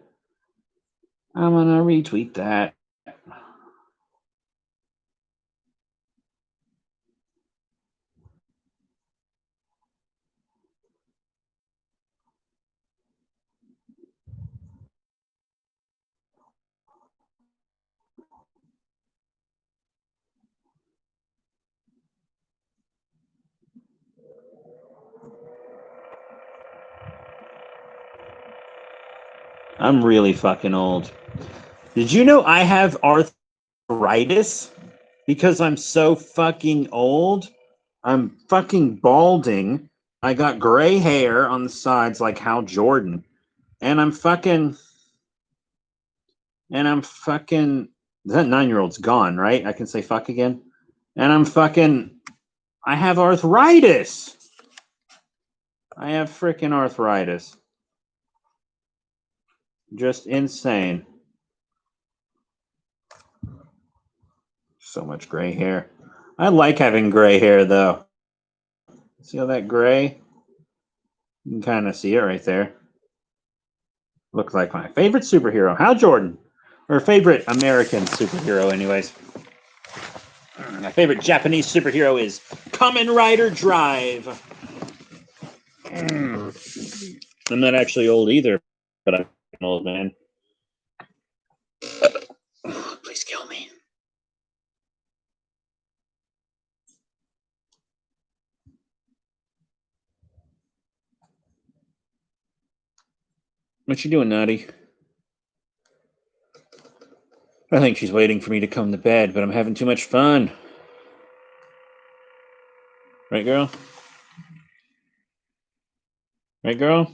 I'm really fucking old. Did you know I have arthritis because I'm so fucking old? I'm fucking balding. I got gray hair on the sides like Hal Jordan. And I'm fucking. That 9-year-old's gone, right? I can say fuck again. And I'm fucking. I have arthritis. I have freaking arthritis. Just insane. So much gray hair. I like having gray hair, though. See all that gray? You can kind of see it right there. Looks like my favorite superhero, Hal Jordan. Or favorite American superhero, anyways. My favorite Japanese superhero is Kamen Rider Drive. I'm not actually old either, but I'm an old man. Please kill me. What you doing, Naughty? I think she's waiting for me to come to bed, but I'm having too much fun. Right, girl? Right, girl?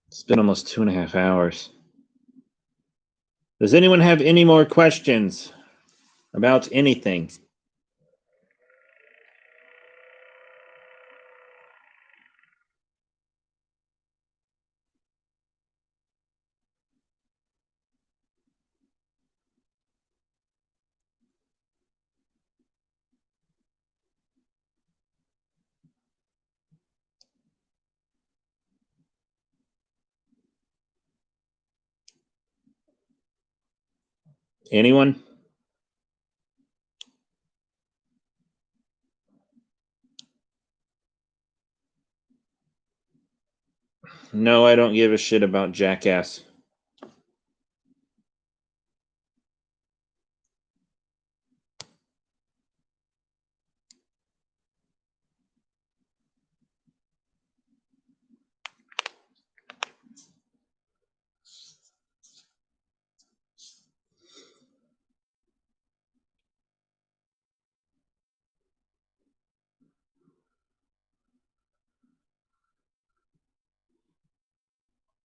It's been almost 2.5 hours. Does anyone have any more questions about anything? Anyone? No, I don't give a shit about Jackass.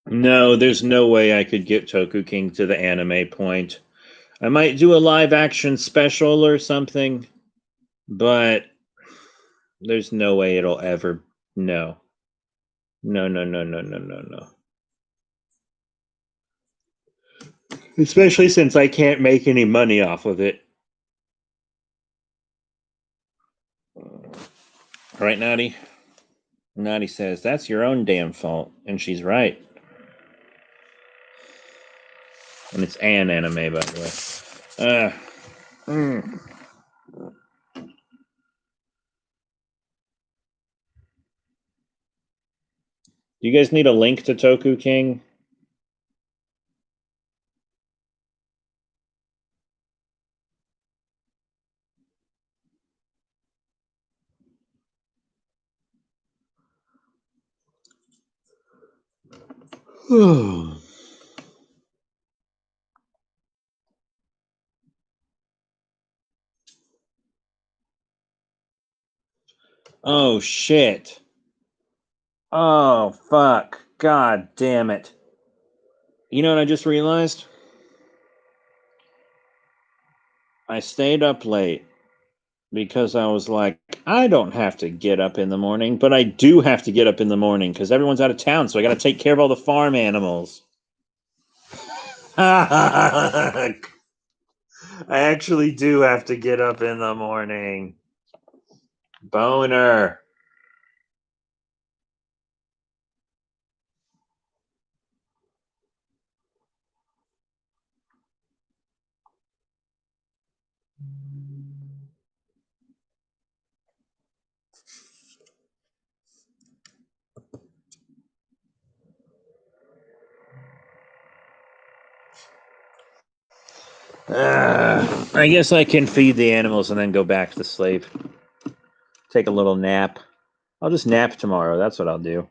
No, there's no way I could get Toku King to the anime point. I might do a live action special or something, but there's no way it'll ever. No. No, no, no, no, no, no, no. Especially since I can't make any money off of it. Right, Naughty? Naughty says, that's your own damn fault. And she's right. And it's an anime, by the way. Mm. Do you guys need a link to Toku King? Oh, shit. Oh, fuck. God damn it. You know what I just realized? I stayed up late because I was like, I don't have to get up in the morning, but I do have to get up in the morning because everyone's out of town, so I got to take care of all the farm animals. I actually do have to get up in the morning. Boner. I guess I can feed the animals and then go back to sleep. Take a little nap. I'll just nap tomorrow. That's what I'll do.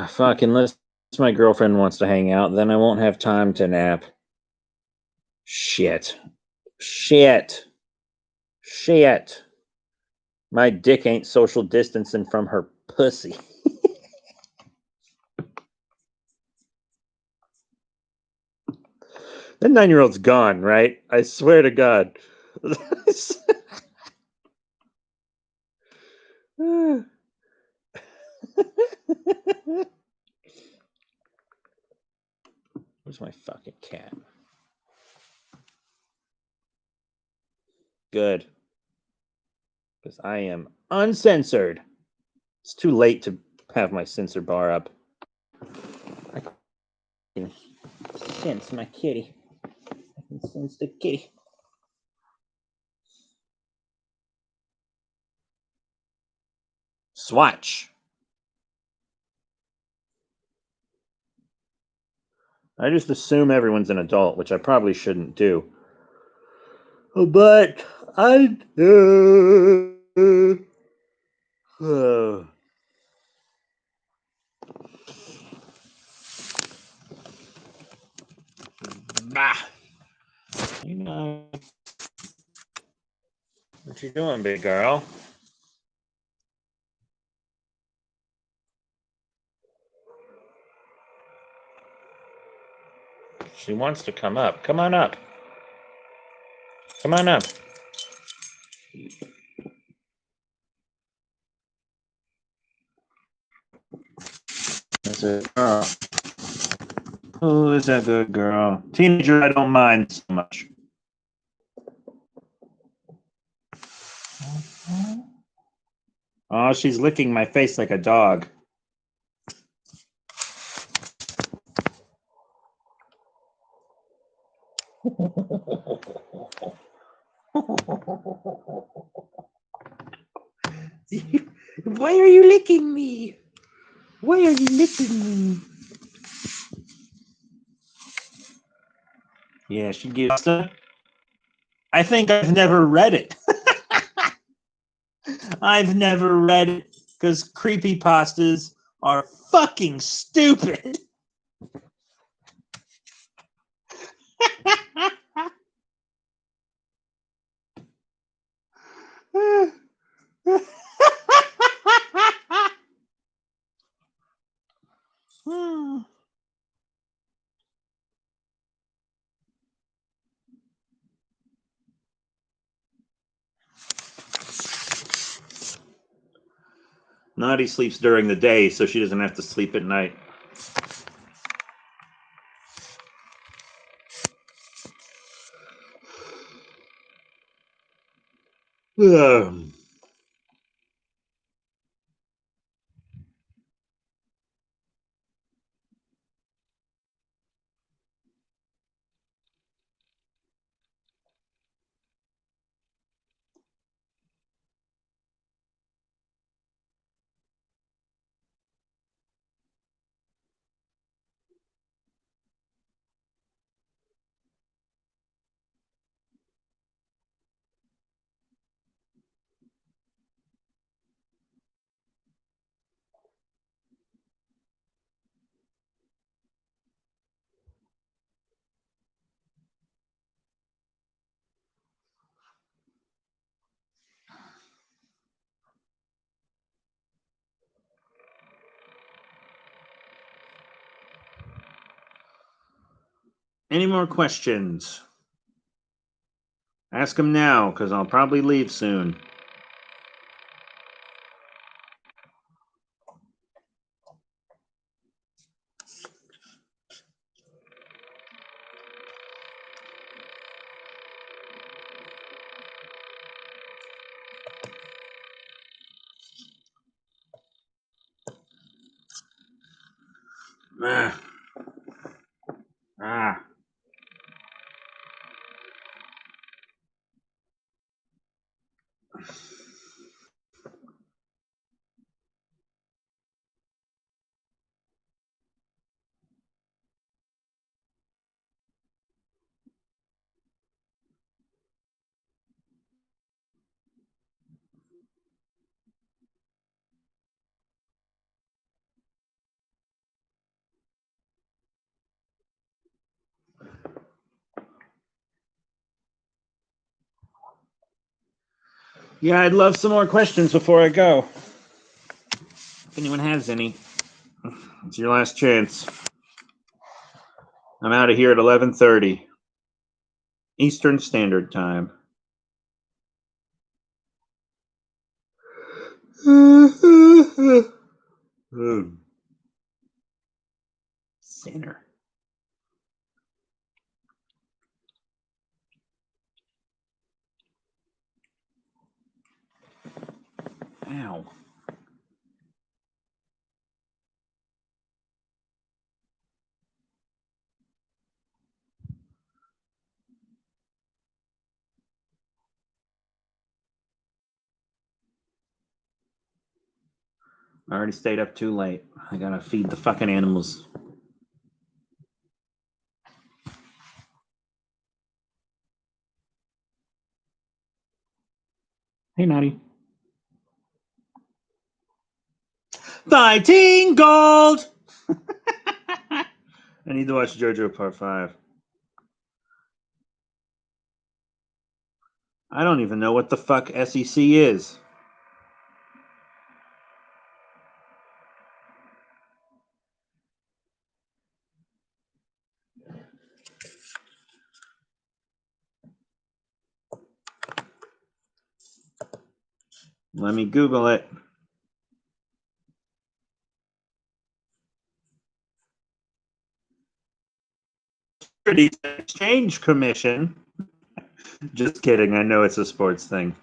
Fuck, unless my girlfriend wants to hang out, then I won't have time to nap. Shit. Shit. Shit. My dick ain't social distancing from her pussy. That 9-year-old's gone, right? I swear to God. Where's my fucking cat? Good. Because I am uncensored. It's too late to have my sensor bar up. I can sense my kitty. I can sense the kitty. Swatch. I just assume everyone's an adult, which I probably shouldn't do. But I do. Bah. You know, what you doing, big girl? She wants to come up. Come on up. Come on up. That's a girl. Oh, is that good girl? Teenager, I don't mind so much. Oh, she's licking my face like a dog. Why are you licking me? Why are you licking me? Yeah, she gives. I think I've never read it. I've never read it because creepypastas are fucking stupid. Naughty sleeps during the day, so she doesn't have to sleep at night. Any more questions? Ask them now, because I'll probably leave soon. Ah. Ah. Yeah, I'd love some more questions before I go. If anyone has any, it's your last chance. I'm out of here at 11:30 Eastern Standard Time. Sinner. Ow. I already stayed up too late. I gotta feed the fucking animals. Hey, Naughty. Fighting Gold! I need to watch JoJo Part 5. I don't even know what the fuck SEC is. Let me Google it. Securities and Exchange Commission. Just kidding. I know it's a sports thing.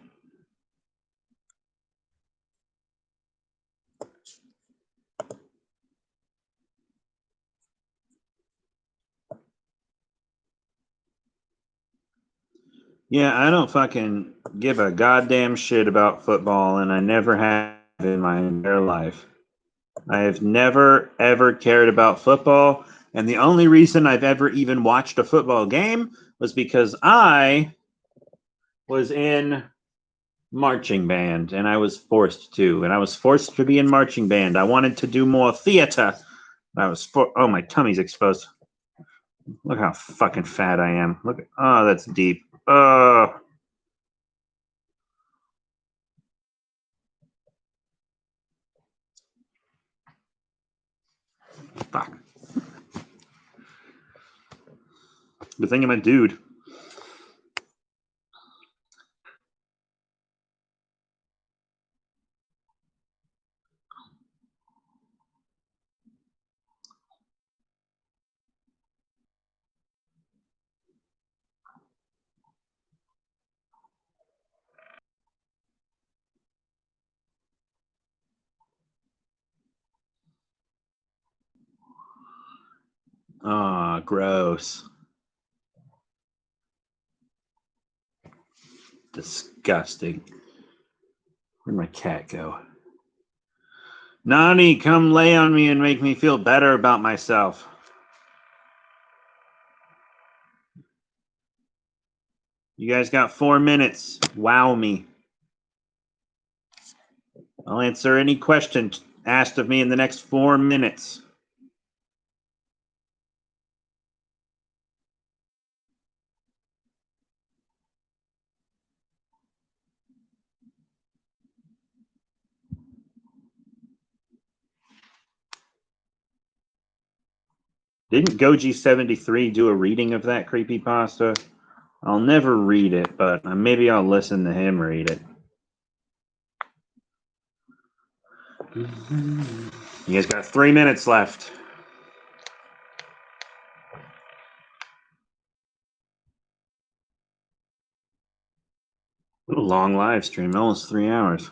Yeah, I don't fucking give a goddamn shit about football, and I never have in my entire life. I have never, ever cared about football, and the only reason I've ever even watched a football game was because I was in marching band, and I was forced to, and I was forced to be in marching band. I wanted to do more theater. Oh, my tummy's exposed. Look how fucking fat I am. Look, oh, that's deep. Oh. Fuck. Good thing I'm a dude. Ah, gross. Disgusting. Where'd my cat go? Nani, come lay on me and make me feel better about myself. You guys got 4 minutes. Wow me. I'll answer any question asked of me in the next 4 minutes. Didn't Goji73 do a reading of that creepypasta? I'll never read it, but maybe I'll listen to him read it. You guys got 3 minutes left. A long live stream, almost 3 hours.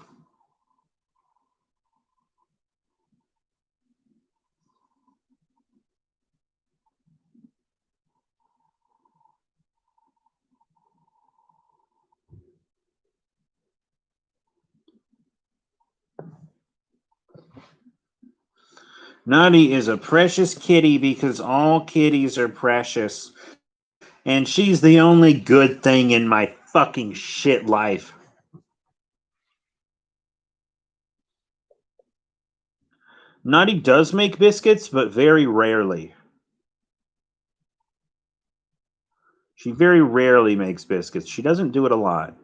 Nutty is a precious kitty because all kitties are precious. And she's the only good thing in my fucking shit life. Nutty does make biscuits, but very rarely. She very rarely makes biscuits. She doesn't do it a lot.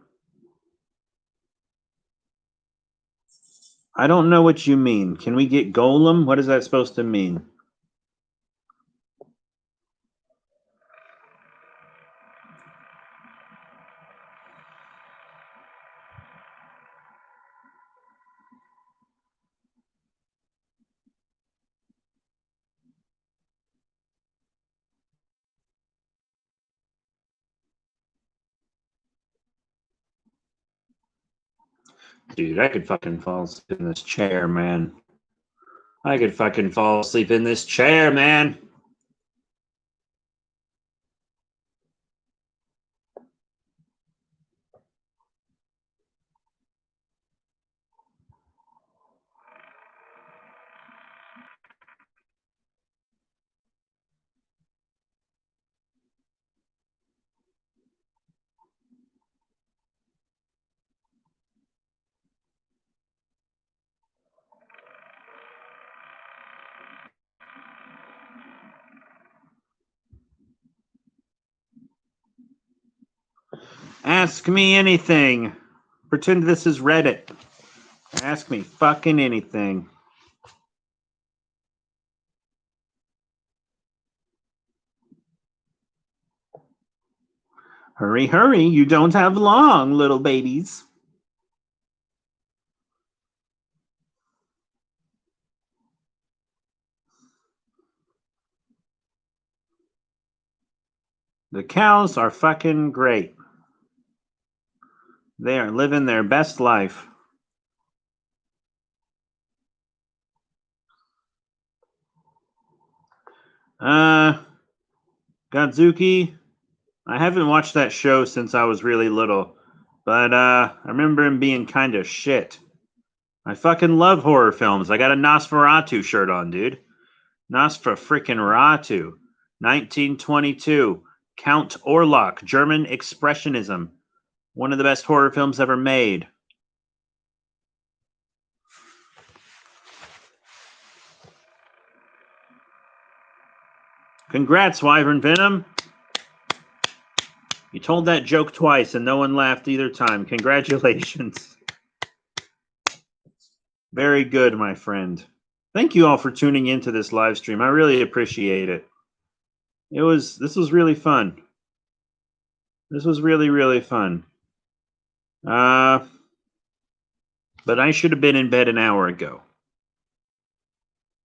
I don't know what you mean. Can we get Golem? What is that supposed to mean? Dude, I could fucking fall asleep in this chair, man. I could fucking fall asleep in this chair, man. Ask me anything. Pretend this is Reddit. Ask me fucking anything. Hurry, hurry. You don't have long, little babies. The cows are fucking great. They are living their best life. Godzuki, I haven't watched that show since I was really little, but I remember him being kind of shit. I fucking love horror films. I got a Nosferatu shirt on, dude. Nosfer-freaking-Ratu. 1922. Count Orlok, German Expressionism. One of the best horror films ever made. Congrats, Wyvern Venom. You told that joke twice and no one laughed either time. Congratulations. Very good, my friend. Thank you all for tuning into this live stream. I really appreciate it. This was really fun. This was really, really fun. But I should have been in bed an hour ago.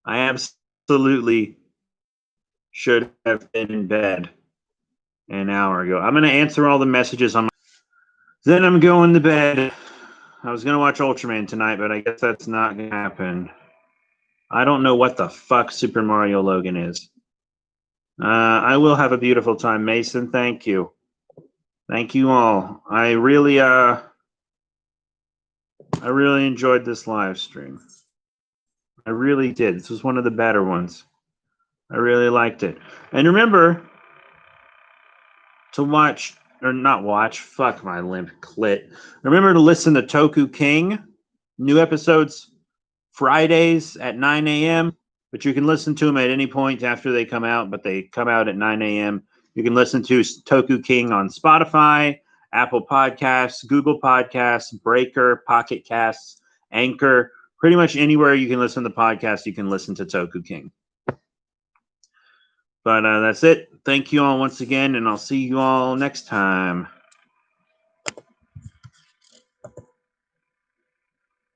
I absolutely should have been in bed an hour ago. I'm going to answer all the messages on my... Then I'm going to bed. I was going to watch Ultraman tonight, but I guess that's not going to happen. I don't know what the fuck Super Mario Logan is. I will have a beautiful time, Mason. Thank you. Thank you all. I really enjoyed this live stream. I really did. This was one of the better ones. I really liked it. And remember to watch, or not watch, fuck my limp clit. Remember to listen to Toku King. New episodes Fridays at 9 a.m. But you can listen to them at any point after they come out, but they come out at 9 a.m. You can listen to Toku King on Spotify, Apple Podcasts, Google Podcasts, Breaker, Pocket Casts, Anchor. Pretty much anywhere you can listen to podcasts, you can listen to Toku King. But that's it. Thank you all once again, and I'll see you all next time.